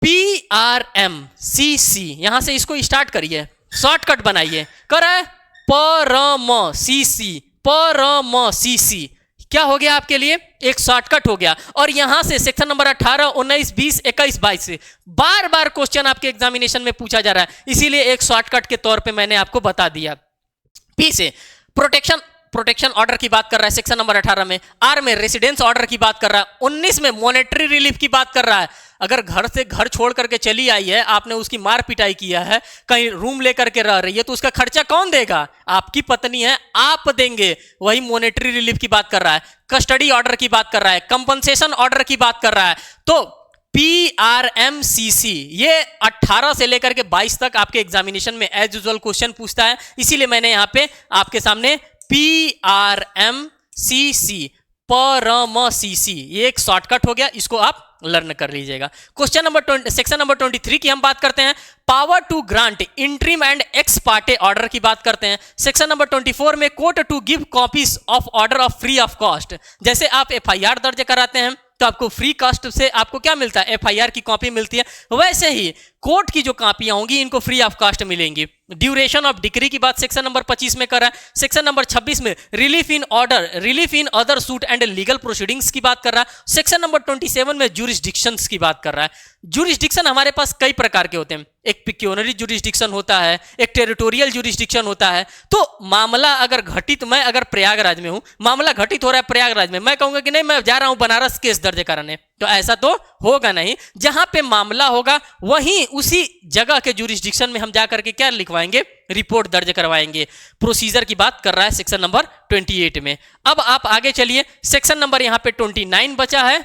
PRMCC, यहां से इसको स्टार्ट करिए, शॉर्टकट बनाइए। कर है परमसीसी, परमसीसी क्या हो गया आपके लिए, एक शॉर्टकट हो गया। और यहां से सेक्शन नंबर 18, 19, 20, 21, 22 से बार बार क्वेश्चन आपके एग्जामिनेशन में पूछा जा रहा है, इसीलिए एक शॉर्टकट के तौर पे मैंने आपको बता दिया। पी से प्रोटेक्शन ऑर्डर की बात कर रहा है सेक्शन नंबर 18 में। आर में रेसिडेंस ऑर्डर की बात कर रहा है। 19 में मॉनेटरी रिलीफ की बात कर रहा है। अगर घर से घर छोड़ करके चली आई है, आपने उसकी मार पिटाई किया है, कहीं रूम लेकर के रह रही है, तो उसका खर्चा कौन देगा, आपकी पत्नी है, आप देंगे, वही मॉनेटरी रिलीफ की बात कर रहा है। कस्टडी ऑर्डर की बात कर रहा है, कंपनसेशन ऑर्डर की बात कर रहा है। तो PRMCC ये 18 से लेकर के 22 तक आपके एग्जामिनेशन में एज यूजुअल क्वेश्चन पूछता है, इसीलिए मैंने यहां पे आपके सामने PRMCC परमसीसी ये एक शॉर्टकट हो गया, इसको आप लर्न कर लीजिएगा। क्वेश्चन नंबर सेक्शन नंबर 23 की हम बात करते हैं। Power to grant interim and ex parte order की बात करते हैं। सेक्शन नंबर 24 में court to give copies of order of free of cost. जैसे आप FIR दर्ज कराते हैं तो आपको फ्री कॉस्ट से आपको क्या मिलता है, FIR की कॉपी मिलती है, वैसे ही कोर्ट की जो कॉपियां होंगी इनको फ्री ऑफ कॉस्ट मिलेंगी। ड्यूरेशन ऑफ डिक्री की बात सेक्शन नंबर 25 में कर रहा है। सेक्शन नंबर 26 में relief in other suit and legal proceedings की बात कर रहा है। सेक्शन नंबर 27 में ज्यूरिसडिक्शंस की बात कर रहा है। ज्यूरिसडिक्शन हमारे पास कई प्रकार के होते हैं, एक पिक्योनरी ज्यूरिसडिक्शन होता है, एक टेरिटोरियल ज्यूरिसडिक्शन होता है। तो मामला अगर घटित, मैं अगर प्रयागराज में हूं, मामला घटित हो रहा है प्रयागराज में, मैं कहूंगा कि नहीं मैं जा रहा हूं बनारस केस दर्ज कराने, तो ऐसा तो होगा नहीं। जहां पे मामला होगा वहीं उसी जगह के ज्यूरिसडिक्शन में हम जाकर के क्या लिखवाएंगे, रिपोर्ट दर्ज करवाएंगे। प्रोसीजर की बात कर रहा है सेक्शन नंबर 28 में। अब आप आगे चलिए, सेक्शन नंबर यहां पे 29 बचा है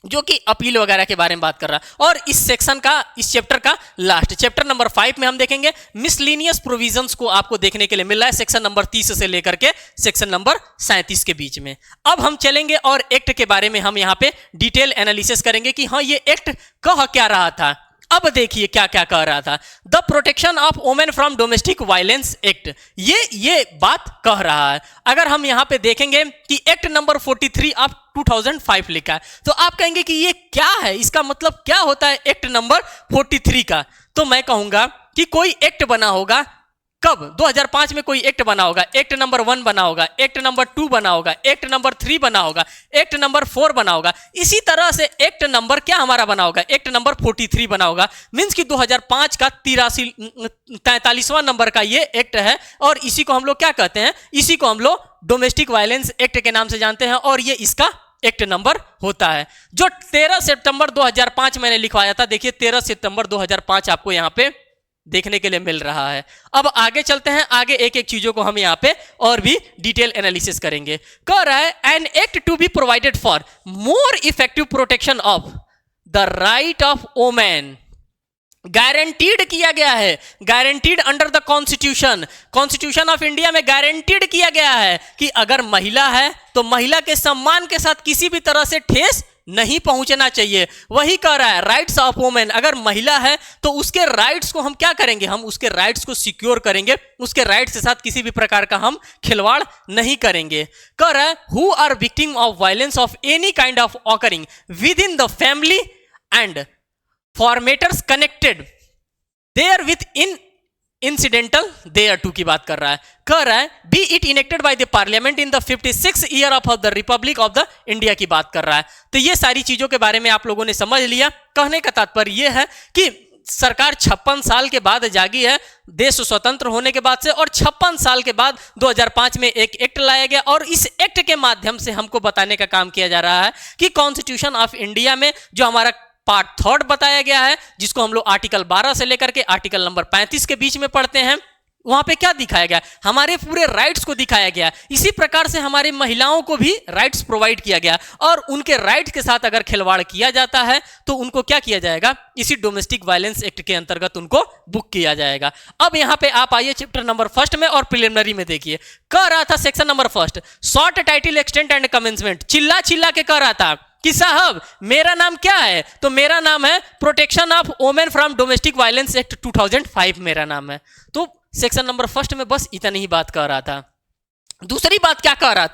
जो कि अपील वगैरह के बारे में बात कर रहा है। और इस सेक्शन का, इस चैप्टर का लास्ट चैप्टर नंबर 5 में हम देखेंगे मिसलिनियस प्रोविजंस को आपको देखने के लिए मिल रहा है सेक्शन नंबर 30 से लेकर के सेक्शन नंबर 37 के बीच में। अब हम चलेंगे और एक्ट के बारे में हम यहाँ पे डिटेल एनालिसिस करेंगे कि हाँ ये एक्ट कह क्या रहा था। अब देखिए क्या क्या कह रहा था। The protection of women from domestic violence act, ये बात कह रहा है। अगर हम यहां पे देखेंगे कि एक्ट नंबर 43 ऑफ 2005 लिखा है, तो आप कहेंगे कि ये क्या है, इसका मतलब क्या होता है एक्ट नंबर 43 का। तो मैं कहूंगा कि कोई एक्ट बना होगा, कब, 2005 में कोई एक्ट बना होगा, एक्ट नंबर 1 बना होगा, एक्ट नंबर 2 बना होगा, एक्ट नंबर 3 बना होगा, एक्ट नंबर 4 बना होगा। इसी तरह से एक्ट नंबर क्या हमारा बना होगा, एक्ट नंबर 43 बना होगा। मींस कि 2005 का 43वां नंबर का ये एक्ट है, और इसी को हम लोग क्या कहते हैं, इसी को हम लोग डोमेस्टिक वायलेंस एक्ट के नाम से जानते हैं, और ये इसका एक्ट नंबर होता है जो 13 सितंबर 2005 मैंने लिखवाया था। देखिए 13 सितंबर 2005 आपको यहाँ पे देखने के लिए मिल रहा है। अब आगे चलते हैं, आगे एक एक चीजों को हम यहाँ पे और भी डिटेल एनालिसिस करेंगे। कह रहा है an act to be provided for more effective protection of the right of women, guaranteed किया गया है, guaranteed under the constitution of India में गारंटीड किया गया है कि अगर महिला है तो महिला के सम्मान के साथ किसी भी तरह से ठेस नहीं पहुंचना चाहिए। वही कह रहा है राइट्स ऑफ वुमेन, अगर महिला है तो उसके राइट्स को हम क्या करेंगे, हम उसके राइट्स को सिक्योर करेंगे, उसके राइट्स के साथ किसी भी प्रकार का हम खिलवाड़ नहीं करेंगे। कह रहा है who are victim of violence of any kind of occurring within the family and for matters connected therewith incidental thereto की बात कर रहा है। कह रहा है be it enacted by the parliament in the 56th year of the republic of the India की बात कर रहा है। तो ये सारी चीजों के बारे में आप लोगों ने समझ लिया। कहने का तात्पर्य यह है कि सरकार 56 साल के बाद जागी है, देश स्वतंत्र होने के बाद से, और 56 साल के बाद 2005 में एक एक्ट लाया गया, और इस एक्ट के माध्यम से हमको बताने का काम किया जा रहा है कि कॉन्स्टिट्यूशन ऑफ इंडिया में जो हमारा पार्ट 3 बताया गया है, जिसको हम लोग आर्टिकल 12 से लेकर के आर्टिकल नंबर 35 के बीच में पढ़ते हैं, वहां पे क्या दिखाया गया, हमारे पूरे राइट्स को दिखाया गया। इसी प्रकार से हमारी महिलाओं को भी राइट्स प्रोवाइड किया गया, और उनके राइट्स के साथ अगर खिलवाड़ किया जाता है तो उनको क्या किया जाएगा, इसी डोमेस्टिक वायलेंस एक्ट के अंतर्गत उनको बुक किया जाएगा। अब यहां पे आप आइए चैप्टर नंबर 1 में और प्रिलिमिनरी में देखिए। कह रहा था section number 1 short title extent and commencement, चिल्ला चिल्ला के कह रहा था कि साहब मेरा नाम क्या है, तो मेरा नाम है protection of women from domestic violence act 2005 मेरा नाम है। तो सेक्शन नंबर 1 में बस इतनी ही बात कर रहा था। दूसरी बात क्या कह रहा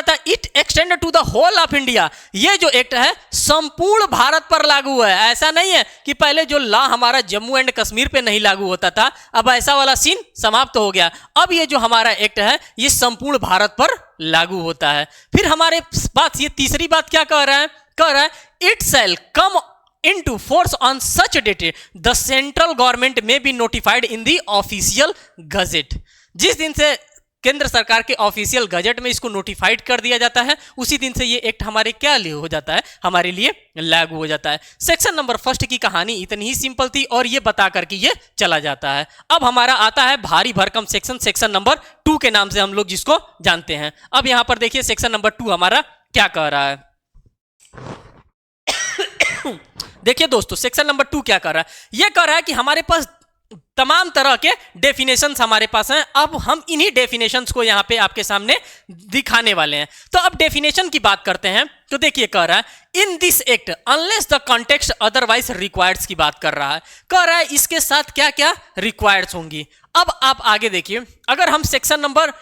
था it extend to the whole of India. ये जो एक्ट है संपूर्ण भारत पर लागू है। ऐसा नहीं है कि पहले जो लॉ हमारा जम्मू एंड कश्मीर पे नहीं लागू होता था, अब ऐसा वाला सीन समाप्त हो गया। अब ये जो हमारा एक्ट है ये संपूर्ण भारत पर लागू होता है। फिर हमारे पास ये तीसरी बात क्या कह रहा है it shall come into force on such date the central government may be notified in the official gazette। जिस दिन से केंद्र सरकार के ऑफिशियल गजट में इसको नोटिफाइड कर दिया जाता है उसी दिन से ये एक्ट हमारे क्या लिए हो जाता है, हमारे लिए लागू हो जाता है। सेक्शन नंबर फर्स्ट की कहानी इतनी ही सिंपल थी और ये बता करके ये चला जाता है। अब हमारा आता है भारी भरकम सेक्शन, सेक्शन नंबर 2 के नाम से हम लोग जिसको जानते हैं। अब यहां पर देखिए सेक्शन नंबर 2 हमारा क्या कह रहा है। देखिए दोस्तों सेक्शन नंबर 2 क्या कर रहा है, यह कह रहा है कि हमारे पास तमाम तरह के डेफिनेशंस हमारे पास हैं। अब हम इन्हीं डेफिनेशंस को यहां पे आपके सामने दिखाने वाले हैं। तो अब डेफिनेशन की बात करते हैं। तो देखिए कह रहा है in this act unless the context otherwise requires की बात कर रहा है। कह रहा है इसके साथ क्या क्या रिक्वायर्ड्स होंगी। अब आप आगे देखिए, अगर हम सेक्शन नंबर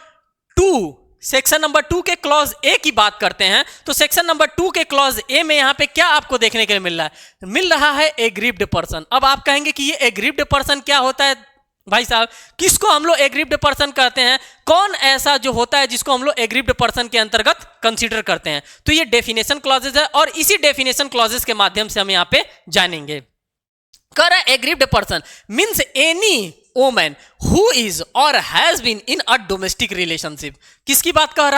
2 के क्लॉज ए की बात करते हैं तो सेक्शन नंबर 2 के क्लॉज ए में यहां पे क्या आपको देखने के लिए मिल रहा है एग्रीव्ड पर्सन। अब आप कहेंगे कि ये एग्रीव्ड पर्सन क्या होता है भाई साहब, किसको हम लोग एग्रीव्ड पर्सन कहते हैं, कौन ऐसा जो होता है जिसको हम लोग एग्रीव्ड पर्सन के अंतर्गत कंसीडर करते हैं। तो ये डेफिनेशन क्लॉजेज है और इसी डेफिनेशन क्लॉजेज के माध्यम से हम यहां पे जानेंगे। कह रहा है aggrieved person means any woman who is or has been in a domestic relationship. किसकी बात कह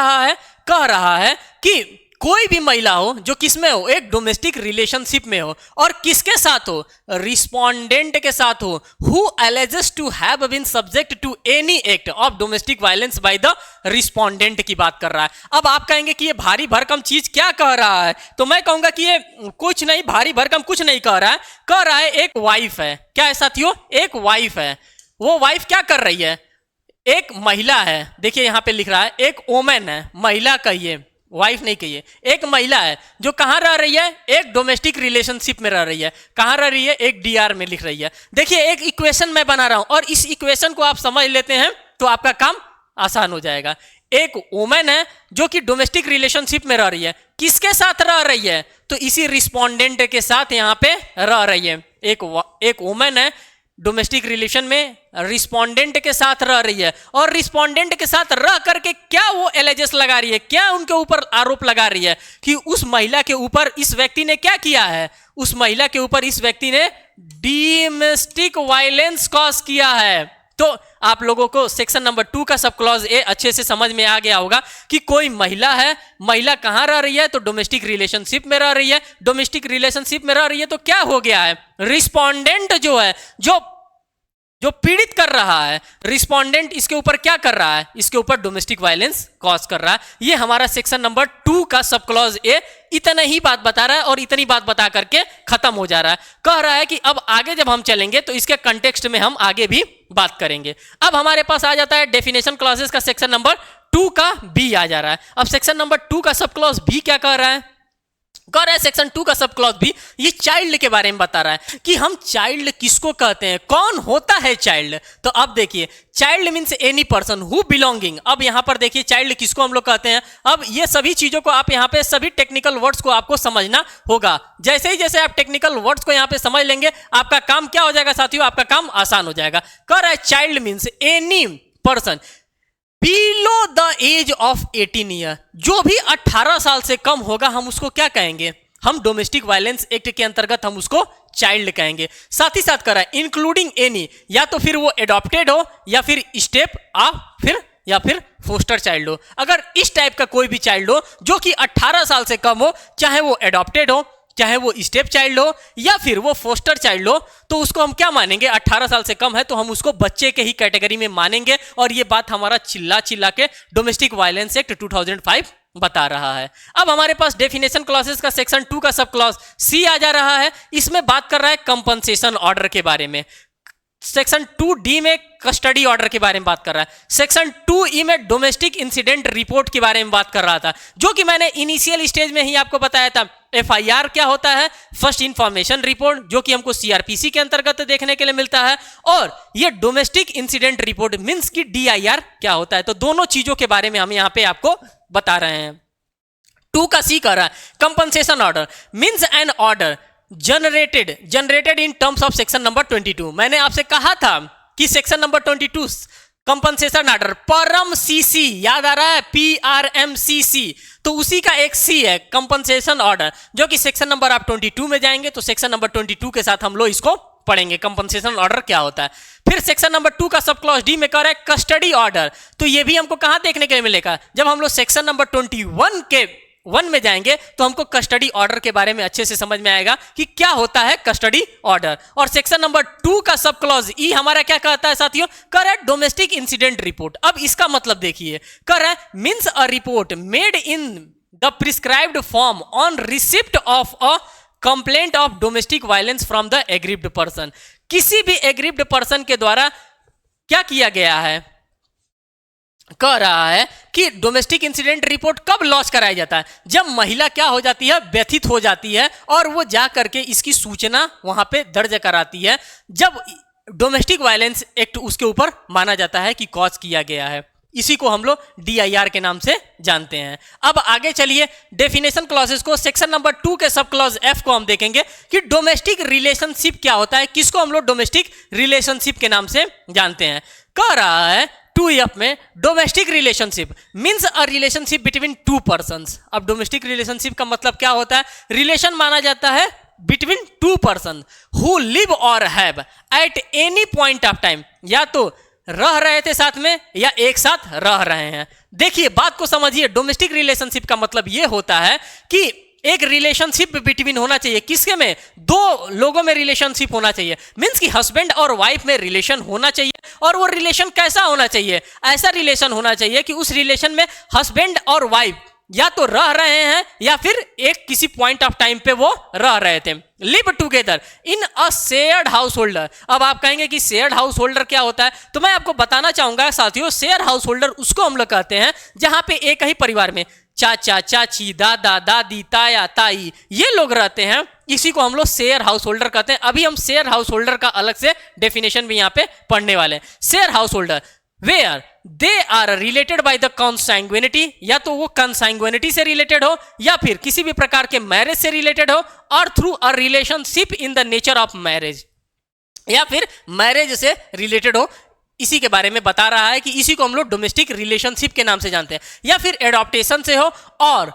रहा है कि कोई भी महिला हो जो किसमें हो, एक डोमेस्टिक रिलेशनशिप में हो, और किसके साथ हो, रिस्पोंडेंट के साथ हो, who alleges to have been subject to any act of domestic violence by the respondent की बात कर रहा है। अब आप कहेंगे कि ये भारी भरकम चीज क्या कह रहा है, तो मैं कहूंगा कि ये कुछ नहीं, भारी भरकम कुछ नहीं कह रहा है एक वाइफ है। क्या है साथियों, एक वाइफ है। वो वाइफ क्या कर रही है, एक महिला है। देखिए यहां पे लिख रहा है एक वोमेन है, महिला कहिए, वाइफ नहीं कहिए, एक महिला है जो कहां रह रही है, एक डोमेस्टिक रिलेशनशिप में रह रही है। कहां रह रही है, एक डीआर में लिख रही है। देखिए एक इक्वेशन मैं बना रहा हूं और इस इक्वेशन को आप समझ लेते हैं तो आपका काम आसान हो जाएगा। एक वोमेन है जो कि डोमेस्टिक रिलेशनशिप में रह रही है, किसके साथ रह रही है, तो इसी रिस्पोंडेंट के साथ यहां पे रह रही है। एक वोमेन है डोमेस्टिक रिलेशन में, रिस्पोंडेंट के साथ रह रही है, और रिस्पोंडेंट के साथ रह करके क्या वो एलिजेस लगा रही है, क्या उनके ऊपर आरोप लगा रही है कि उस महिला के ऊपर इस व्यक्ति ने क्या किया है, उस महिला के ऊपर इस व्यक्ति ने डोमेस्टिक वायलेंस कॉज किया है। तो आप लोगों को सेक्शन नंबर 2 का सब क्लॉज ए अच्छे से समझ में आ गया होगा कि कोई महिला है, महिला कहां रह रही है, तो डोमेस्टिक रिलेशनशिप में रह रही है। डोमेस्टिक रिलेशनशिप में रह रही है तो क्या हो गया है, रिस्पोंडेंट जो है, जो पीड़ित कर रहा है, रिस्पोंडेंट इसके ऊपर क्या कर रहा है, इसके ऊपर डोमेस्टिक वायलेंस कॉज कर रहा है। ये हमारा सेक्शन नंबर 2 का सब क्लॉज ए इतना ही बात बता रहा है और इतनी बात बता करके खत्म हो जा रहा है। कह रहा है कि अब आगे जब हम चलेंगे तो इसके कंटेक्स्ट में हम आगे भी बात करेंगे। अब हमारे पास आ जाता है डेफिनेशन क्लॉजेस का सेक्शन नंबर 2 का बी आ जा रहा है। अब सेक्शन नंबर 2 का सब क्लॉज बी क्या कह रहा है, कह रहा है सेक्शन 2 का सब क्लॉज भी ये चाइल्ड के बारे में बता रहा है कि हम चाइल्ड किसको कहते हैं, कौन होता है चाइल्ड। तो अब देखिए child means any person who belonging. अब यहां पर देखिए चाइल्ड किसको हम लोग कहते हैं। अब ये सभी चीजों को आप यहां पे सभी टेक्निकल वर्ड्स को आपको समझना होगा। जैसे आप टेक्निकल वर्ड्स को यहां पे समझ लेंगे आपका काम क्या हो जाएगा साथियों, आपका काम आसान हो जाएगा। कह रहा है child means any person below the age of 18 year, जो भी 18 साल से कम होगा हम उसको क्या कहेंगे, हम डोमेस्टिक वायलेंस एक्ट के अंतर्गत हम उसको चाइल्ड कहेंगे। साथ ही साथ कह रहा है इंक्लूडिंग एनी, या तो फिर वो एडॉप्टेड हो या फिर स्टेप या फिर फोस्टर चाइल्ड हो। अगर इस टाइप का कोई भी चाइल्ड हो जो कि 18 साल से कम हो, चाहे वो एडॉप्टेड हो, चाहे वो स्टेप चाइल्ड हो या फिर वो फोस्टर चाइल्ड हो, तो उसको हम क्या मानेंगे, 18 साल से कम है तो हम उसको बच्चे के ही कैटेगरी में मानेंगे। और ये बात हमारा चिल्ला के डोमेस्टिक वायलेंस एक्ट 2005 बता रहा है। अब हमारे पास डेफिनेशन क्लॉसेस का सेक्शन 2 का सब क्लॉज सी आ जा रहा है। इसमें बात कर रहा है कंपनसेशन ऑर्डर के बारे में। सेक्शन 2D में कस्टडी ऑर्डर के बारे में बात कर रहा है, सेक्शन 2E में डोमेस्टिक इंसिडेंट रिपोर्ट के बारे में बात कर रहा था, जो कि मैंने इनिशियल स्टेज में ही आपको बताया था। FIR क्या होता है? फर्स्ट इंफॉर्मेशन रिपोर्ट, जो कि हमको CRPC के अंतर्गत देखने के लिए मिलता है, और ये डोमेस्टिक इंसिडेंट रिपोर्ट मींस की DIR क्या होता है। तो दोनों चीजों के बारे में हम यहाँ पे आपको बता रहे हैं। 2 का C कर रहा है, compensation order means an order generated in terms of section number 22। मैंने आपसे कहा था कि सेक्शन नंबर 22 कंपनसेशन ऑर्डर परम CC, याद आ रहा है, PRMCC, तो उसी का एक C है कंपनसेशन ऑर्डर, जो कि सेक्शन नंबर आप 22 में जाएंगे तो सेक्शन नंबर 22 के साथ हम लोग इसको पढ़ेंगे कंपनसेशन ऑर्डर क्या होता है। फिर सेक्शन नंबर 2 का सब क्लॉज D में कर रहा है कस्टडी ऑर्डर, तो ये भी हमको कहां देखने के लिए मिलेगा? जब हम लोग सेक्शन नंबर 21 के 1 में जाएंगे तो हमको कस्टडी ऑर्डर के बारे में अच्छे से समझ में आएगा कि क्या होता है कस्टडी ऑर्डर। और सेक्शन नंबर 2 का सब क्लॉज ई हमारा क्या कहता है साथियों? कर है डोमेस्टिक इंसिडेंट रिपोर्ट। अब इसका मतलब देखिए, कर है means a report made in the prescribed form on receipt of a complaint of domestic violence from the aggrieved person. किसी भी एग्रीव्ड पर्सन के द्वारा क्या किया गया है, कह रहा है कि डोमेस्टिक इंसिडेंट रिपोर्ट कब लॉन्च कराया जाता है? जब महिला क्या हो जाती है, व्यथित हो जाती है, और वो जा करके इसकी सूचना वहां पे दर्ज कराती है, जब डोमेस्टिक वायलेंस एक्ट उसके ऊपर माना जाता है कि कॉज किया गया है। इसी को हम लोग DIR के नाम से जानते हैं। अब आगे चलिए डेफिनेशन क्लॉजेस को, सेक्शन नंबर 2 के सब क्लॉज F को हम देखेंगे कि डोमेस्टिक रिलेशनशिप क्या होता है, किसको हम लोग डोमेस्टिक रिलेशनशिप के नाम से जानते हैं। कह रहा है 2F में domestic relationship means a relationship between 2 persons. अब डोमेस्टिक रिलेशनशिप का मतलब क्या होता है? रिलेशन माना जाता है बिटवीन 2 पर्सन हु लिव और have at any point of time, या तो रह रहे थे साथ में या एक साथ रह रहे हैं। देखिए बात को समझिए, डोमेस्टिक रिलेशनशिप का मतलब यह होता है कि एक रिलेशनशिप बिटवीन होना चाहिए, किसके में? 2 लोगों में रिलेशनशिप होना चाहिए, मींस कि हस्बैंड और वाइफ में रिलेशन होना चाहिए। और वो रिलेशन कैसा होना चाहिए? ऐसा रिलेशन होना चाहिए कि उस रिलेशन में हस्बैंड और वाइफ या तो रह रहे हैं या फिर एक किसी पॉइंट ऑफ टाइम पे वो रह रहे थे। Live together in a shared householder. अब आप कहेंगे कि शेयर्ड हाउस होल्डर क्या होता है, तो मैं आपको बताना चाहूंगा साथियों, शेयर हाउस होल्डर उसको हम लोग कहते हैं जहां पे एक ही परिवार में चाचा चाची, दादा दादी, ताया ताई, ये लोग रहते हैं। इसी को हम लोग शेयर हाउस होल्डर कहते हैं। अभी हम शेयर हाउस होल्डर का अलग से डेफिनेशन भी यहाँ पे पढ़ने वाले हैं। Share house holder where they are related by the consanguinity, या तो वो कॉन्सैंग्विनिटी से रिलेटेड हो या फिर किसी भी प्रकार के मैरिज से रिलेटेड हो, और through a relationship in the nature of marriage, या फिर मैरिज से रिलेटेड हो। इसी के बारे में बता रहा है कि इसी को हम लोग डोमेस्टिक रिलेशनशिप के नाम से जानते हैं। या फिर एडॉप्टेशन से हो, और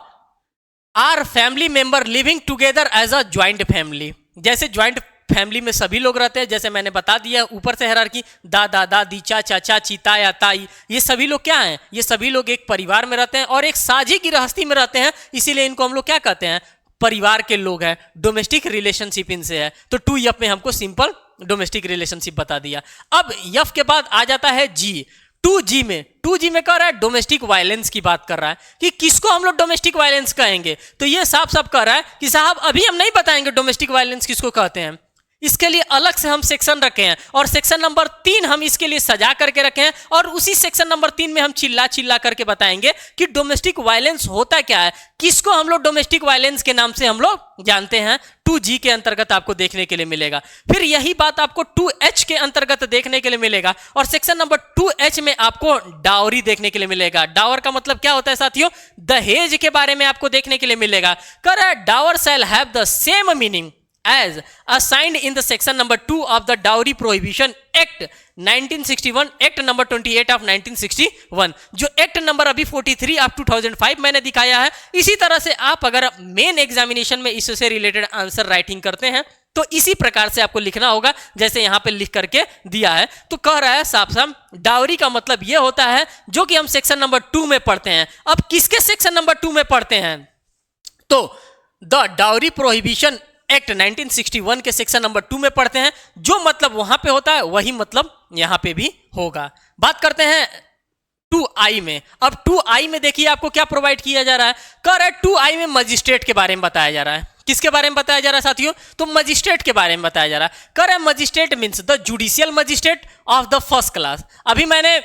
are family member living together as a joint family, जैसे ज्वाइंट फैमिली में सभी लोग रहते हैं, जैसे मैंने बता दिया ऊपर से हायरार्की, दादा दादी, चाचा चाची, ताया ताई, ये सभी लोग क्या हैं? ये सभी लोग एक परिवार में रहते हैं और एक साझी गृहस्थी में रहते हैं, इसीलिए इनको हम लोग क्या कहते हैं? परिवार के लोग हैं। डोमेस्टिक रिलेशनशिप इनसे है। तो 2F में हमको सिंपल डोमेस्टिक रिलेशनशिप बता दिया। अब F के बाद आ जाता है G। 2G में कह रहा है डोमेस्टिक वायलेंस की बात कर रहा है कि किसको हम लोग डोमेस्टिक वायलेंस कहेंगे। तो ये साफ साफ कह रहा है कि साहब अभी हम नहीं बताएंगे डोमेस्टिक वायलेंस किसको कहते हैं, इसके लिए अलग से हम सेक्शन रखे हैं, और सेक्शन नंबर 3 हम इसके लिए सजा करके रखे हैं, और उसी सेक्शन नंबर 3 में हम चिल्ला चिल्ला करके बताएंगे कि डोमेस्टिक वायलेंस होता क्या है, किसको हम लोग डोमेस्टिक वायलेंस के नाम से हम लोग जानते हैं। 2G के अंतर्गत आपको देखने के लिए मिलेगा। फिर यही बात आपको 2H के अंतर्गत देखने के लिए मिलेगा, और सेक्शन नंबर 2H में आपको डावरी देखने के लिए मिलेगा। डावर का मतलब क्या होता है साथियों? दहेज के बारे में आपको देखने के लिए मिलेगा। कर dowry shall have the same meaning as assigned in the section number 2 of the Dowry Prohibition Act 1961, Act number 28 of 1961, जो एक्ट नंबर अभी 43 ऑफ 2005 मैंने दिखाया है। इसी तरह से आप अगर मेन एग्जामिनेशन में इससे रिलेटेड आंसर राइटिंग करते हैं तो इसी प्रकार से आपको लिखना होगा जैसे यहां पे लिख करके दिया है। तो कह रहा है साफ साफ डावरी का मतलब यह होता है जो कि हम सेक्शन नंबर 2 में पढ़ते हैं। अब किसके सेक्शन नंबर 2 में पढ़ते हैं? तो द डावरी प्रोहिबिशन एक्ट 1961 के सेक्शन नंबर 2 में पढ़ते हैं। जो मतलब वहां पे होता है वही मतलब यहां पे भी होगा। बात करते हैं 2I में। अब 2I में देखिए आपको क्या प्रोवाइड किया जा रहा है, कह रहा है 2I में मजिस्ट्रेट के बारे में बताया जा रहा है। किसके बारे में बताया जा रहा है साथियों, तो मजिस्ट्रेट के बारे में बताया जा रहा है। कह रहा है magistrate means the judicial magistrate of the first class. अभी मैंने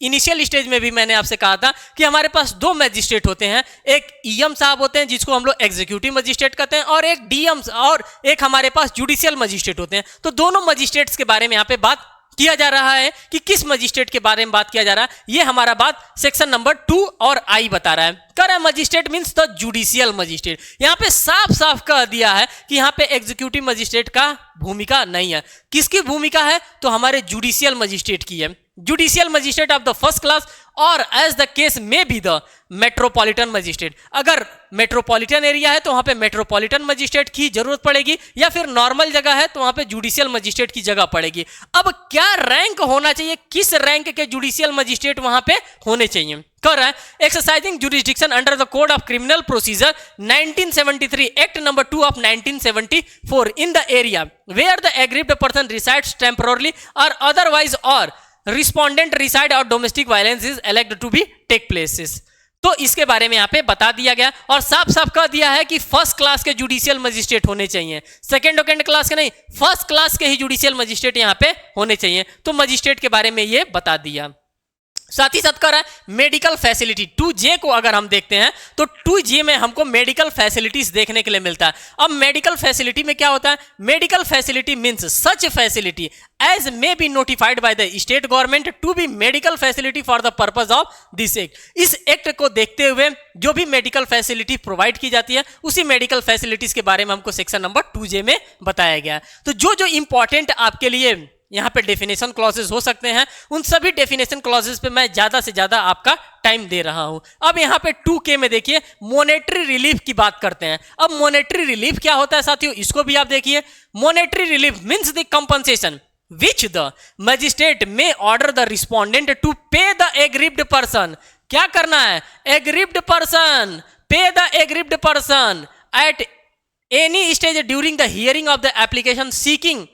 इनिशियल स्टेज में भी मैंने आपसे कहा था कि हमारे पास दो मजिस्ट्रेट होते हैं, एक ईएम साहब होते हैं जिसको हम लोग एग्जीक्यूटिव मजिस्ट्रेट कहते हैं, और एक डीएम और एक हमारे पास जुडिशियल मजिस्ट्रेट होते हैं। तो दोनों मजिस्ट्रेट्स के बारे में यहाँ पे बात किया जा रहा है कि किस मजिस्ट्रेट के बारे में बात किया जा रहा है, ये हमारा बात सेक्शन नंबर 2 और I बता रहा है। कह रहा है magistrate means the judicial magistrate. यहाँ पे साफ साफ कह दिया है कि यहाँ पे एग्जीक्यूटिव मजिस्ट्रेट का भूमिका नहीं है। किसकी भूमिका है, तो हमारे जुडिशियल मजिस्ट्रेट की है, judicial magistrate of the first class, और एज द केस में बी द मेट्रोपॉलिटन मजिस्ट्रेट। अगर मेट्रोपॉलिटन एरिया है तो वहां पे मेट्रोपॉलिटन मजिस्ट्रेट की जरूरत पड़ेगी, या फिर नॉर्मल जगह है तो वहां पे जुडिशियल मजिस्ट्रेट की जगह पड़ेगी। अब क्या रैंक होना चाहिए, किस रैंक के जुडिशियल मजिस्ट्रेट वहां पे होने चाहिए। कर रहा है exercising jurisdiction under the code of criminal procedure 1973 act number 2 of 1974 in the area where the aggrieved person resides temporarily or otherwise or respondent reside or domestic violence is alleged to be take places. तो इसके बारे में यहाँ पे बता दिया गया और साफ साफ कह दिया है कि फर्स्ट क्लास के जुडिशियल मजिस्ट्रेट होने चाहिए, सेकंड और क्लास के नहीं, फर्स्ट क्लास के ही जुडिशियल मजिस्ट्रेट यहाँ पे होने चाहिए। तो मजिस्ट्रेट के बारे में ये बता दिया। साथ ही साथ कर रहा है मेडिकल फैसिलिटी 2J को अगर हम देखते हैं तो 2J में हमको मेडिकल फैसिलिटीज देखने के लिए मिलता है। अब मेडिकल फैसिलिटी में क्या होता है, medical facility means such facility as may be notified by the state government to be medical facility for the purpose of this act. इस एक्ट को देखते हुए जो भी मेडिकल फैसिलिटी प्रोवाइड की जाती है उसी मेडिकल फैसिलिटीज के बारे में हमको सेक्शन नंबर 2J में बताया गया। तो जो जो इंपॉर्टेंट आपके लिए यहाँ पे डेफिनेशन क्लॉजेस हो सकते हैं उन सभी डेफिनेशन क्लॉजेस पे मैं ज्यादा से ज्यादा आपका टाइम दे रहा हूं। अब यहाँ पे 2K में देखिए मॉनेटरी रिलीफ की बात करते हैं। अब मॉनेटरी रिलीफ क्या होता है साथियों, इसको भी आप देखिए। Monetary relief means the compensation which the magistrate में ऑर्डर द रिस्पोंडेंट टू पे द एग्रीव्ड पर्सन। क्या करना है, एग्रीव्ड पर्सन, पे the aggrieved person at any stage during the hearing of the application seeking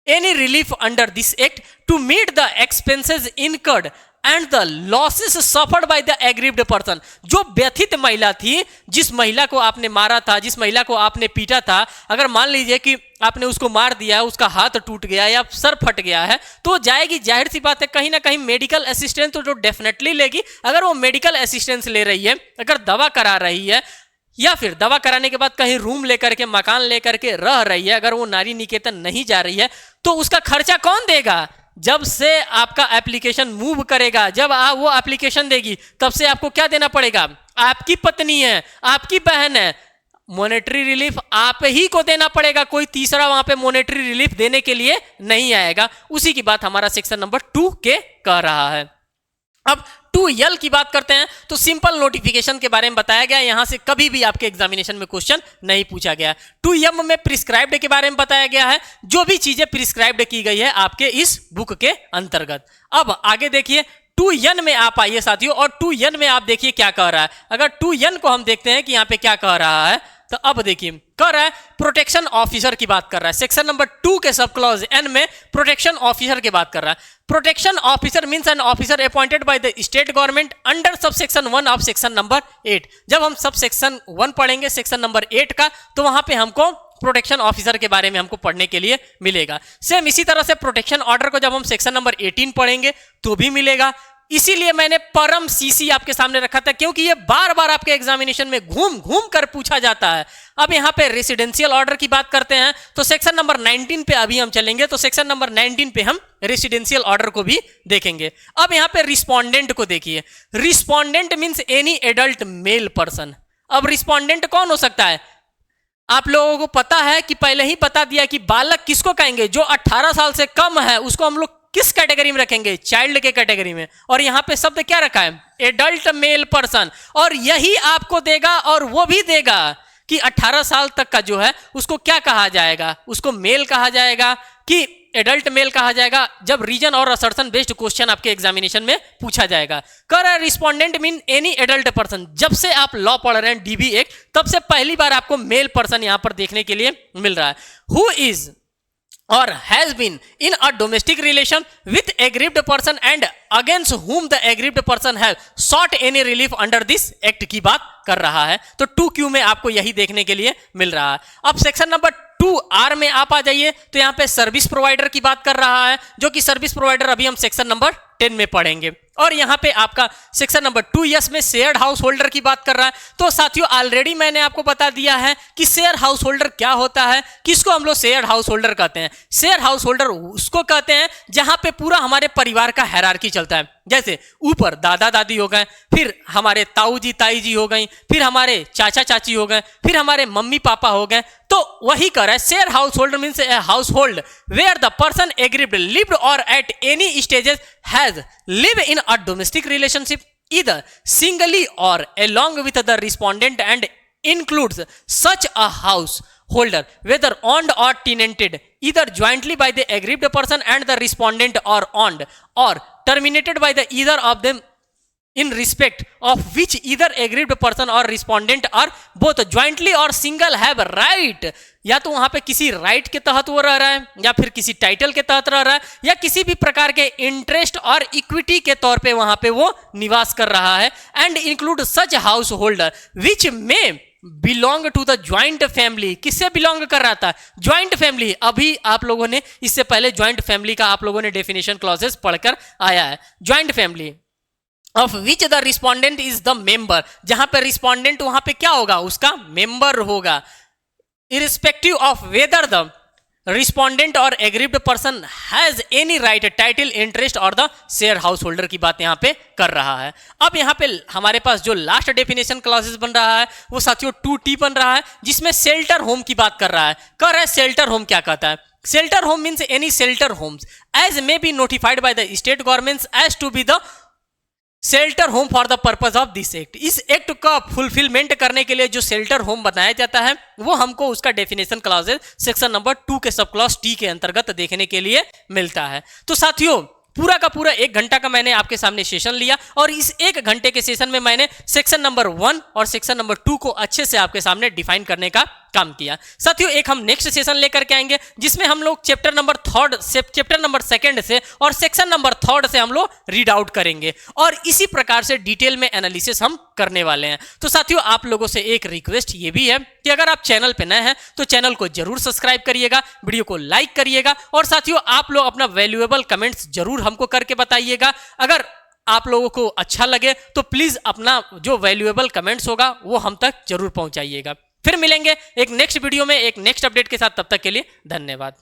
any relief under this act to meet the expenses incurred and the losses suffered by the aggrieved person। जो व्यथित महिला थी, जिस महिला को आपने मारा था, जिस महिला को आपने पीटा था, अगर मान लीजिए कि आपने उसको मार दिया, उसका हाथ टूट गया या सर फट गया है, तो जाएगी, जाहिर सी बात है कहीं ना कहीं मेडिकल असिस्टेंस तो जो डेफिनेटली लेगी। अगर वो मेडिकल असिस्टेंस ले रही है, अगर दवा करा रही है, या फिर दवा कराने के बाद कहीं रूम लेकर के, मकान लेकर के रह रही है, अगर वो नारी निकेतन नहीं जा रही है तो उसका खर्चा कौन देगा। जब से आपका एप्लीकेशन मूव करेगा, जब आप वो एप्लीकेशन देगी, तब से आपको क्या देना पड़ेगा, आपकी पत्नी है, आपकी बहन है, मॉनेटरी रिलीफ आप ही को देना पड़ेगा। कोई तीसरा वहां पे मॉनेटरी रिलीफ देने के लिए नहीं आएगा। उसी की बात हमारा सेक्शन नंबर 2K कह रहा है। अब 2L की बात करते हैं तो सिंपल नोटिफिकेशन के बारे में बताया गया। यहां से कभी भी आपके एग्जामिनेशन में क्वेश्चन नहीं पूछा गया। 2M में प्रिस्क्राइब्ड के बारे में बताया गया है, जो भी चीजें प्रिस्क्राइब्ड की गई है आपके इस बुक के अंतर्गत। अब आगे देखिए 2N में आप आइए साथियों, और 2N में आप देखिए क्या कह रहा है। अगर 2N को हम देखते हैं कि यहाँ पे क्या कह रहा है, तो अब देखिए कह रहा है प्रोटेक्शन ऑफिसर की बात कर रहा है। सेक्शन नंबर 2 के सब क्लॉज N में प्रोटेक्शन ऑफिसर की बात कर रहा है। Protection officer means an officer appointed by the state government under sub section 1 of section number 8। जब हम सब सेक्शन 1 पढ़ेंगे सेक्शन नंबर 8 का, तो वहां पे हमको प्रोटेक्शन ऑफिसर के बारे में हमको पढ़ने के लिए मिलेगा। सेम इसी तरह से प्रोटेक्शन ऑर्डर को जब हम सेक्शन नंबर 18 पढ़ेंगे तो भी मिलेगा। इसीलिए मैंने परम सीसी आपके सामने रखा था, क्योंकि ये बार बार आपके एग्जामिनेशन में घूम घूम कर पूछा जाता है। अब यहाँ पे रेसिडेंशियल ऑर्डर की बात करते हैं तो सेक्शन नंबर 19 पे अभी हम चलेंगे, तो सेक्शन नंबर 19 पे हम रेसिडेंशियल ऑर्डर को भी देखेंगे। अब यहाँ पे रिस्पोंडेंट को देखिए। Respondent means any adult male person. अब रिस्पोंडेंट कौन हो सकता है, आप लोगों को पता है कि पहले ही बता दिया कि बालक किसको कहेंगे, जो 18 साल से कम है उसको हम लोग किस कैटेगरी में रखेंगे, चाइल्ड के कैटेगरी में। और यहां पे शब्द क्या रखा है, एडल्ट मेल पर्सन। और यही आपको देगा और वो भी देगा कि 18 साल तक का जो है उसको क्या कहा जाएगा, उसको मेल कहा जाएगा कि एडल्ट मेल कहा जाएगा, जब रीजन और असर्शन बेस्ड क्वेश्चन आपके एग्जामिनेशन में पूछा जाएगा। कह रहा है respondent mean any adult person. जब से आप लॉ पढ़ रहे हैं DB एक्ट, तब से पहली बार आपको मेल पर्सन यहां पर देखने के लिए मिल रहा है। Who is or has been in a domestic relation with aggrieved person and against whom the aggrieved person have sought any relief under this act की बात कर रहा है। तो 2Q में आपको यही देखने के लिए मिल रहा है। अब सेक्शन नंबर 2R में आप आ जाइए तो यहाँ पे सर्विस प्रोवाइडर की बात कर रहा है, जो कि सर्विस प्रोवाइडर अभी हम सेक्शन नंबर 10 में पढ़ेंगे। और यहाँ पे आपका सेक्शन नंबर 2S में शेयर्ड हाउस होल्डर की बात कर रहा है। तो साथियों ऑलरेडी मैंने आपको बता दिया है कि शेयर हाउस होल्डर क्या होता है, किसको हम लोग शेयर हाउस होल्डर कहते हैं। शेयर हाउस होल्डर उसको कहते हैं जहां पे पूरा हमारे परिवार का हायरार्की चलता है। जैसे ऊपर दादा दादी हो गए, फिर हमारे ताऊ जी ताई जी हो गई, फिर हमारे चाचा चाची हो गए, फिर हमारे मम्मी पापा हो गए। तो वही कर रहा है share house holder means a household where the person aggrieved lived or at any stages has live in a domestic relationship either singly or along with the respondent and includes such a householder whether owned or tenanted either jointly by the aggrieved person and the respondent or owned or terminated by the either of them in respect of which either aggrieved person or respondent or both jointly or single have right, या तो वहां पे किसी right के तहत वो रह रहा है या फिर किसी टाइटल के तहत रह रहा है या किसी भी प्रकार के इंटरेस्ट और इक्विटी के तौर पे वहां पे वो निवास कर रहा है। And include such house holder which may belong to the joint family, किससे बिलोंग कर रहा था? Joint family. अभी आप लोगों ने इससे पहले ज्वाइंट फैमिली का आप लोगों ने डेफिनेशन क्लॉजेस पढ़कर आया है। Joint family of which the respondent is the member, जहां पर रिस्पॉन्डेंट वहां पे क्या होगा? उसका मेंबर होगा। Irrespective of whether the respondent or aggrieved person has any right title interest or the share house holder की बात यहां पे कर रहा है। अब यहां पे हमारे पास जो लास्ट डेफिनेशन क्लॉजेस बन रहा है वो साथियों 2T बन रहा है, जिसमें शेल्टर होम की बात कर रहा है। कर रहा है शेल्टर होम क्या कहता है? Shelter home means any shelter homes as may be notified by the state governments as to be the shelter home for the purpose of this act. इस एक्ट का फुलफिलमेंट करने के लिए जो शेल्टर होम बनाया जाता है वो हमको उसका डेफिनेशन क्लॉजेस सेक्शन नंबर 2 के सब क्लॉज टी के अंतर्गत देखने के लिए मिलता है। तो साथियों पूरा का पूरा 1 घंटा का मैंने आपके सामने सेशन लिया और इस 1 घंटे के सेशन में मैंने सेक्शन नंबर 1 और सेक्शन नंबर 2 को अच्छे से आपके सामने डिफाइन करने का काम किया। साथियों एक हम नेक्स्ट सेशन लेकर के आएंगे जिसमें हम लोग चैप्टर नंबर 3 से चैप्टर नंबर 2 से और सेक्शन नंबर 3 से हम लोग रीड आउट करेंगे और इसी प्रकार से डिटेल में एनालिसिस हम करने वाले हैं। तो साथियों आप लोगों से एक रिक्वेस्ट ये भी है कि अगर आप चैनल पे नए हैं तो चैनल को जरूर सब्सक्राइब करिएगा, वीडियो को लाइक करिएगा और साथियों आप लोग अपना वैल्यूएबल कमेंट्स जरूर हमको करके बताइएगा। अगर आप लोगों को अच्छा लगे तो प्लीज अपना जो वैल्यूएबल कमेंट्स होगा वो हम तक जरूर पहुंचाइएगा। फिर मिलेंगे एक नेक्स्ट वीडियो में एक नेक्स्ट अपडेट के साथ, तब तक के लिए धन्यवाद।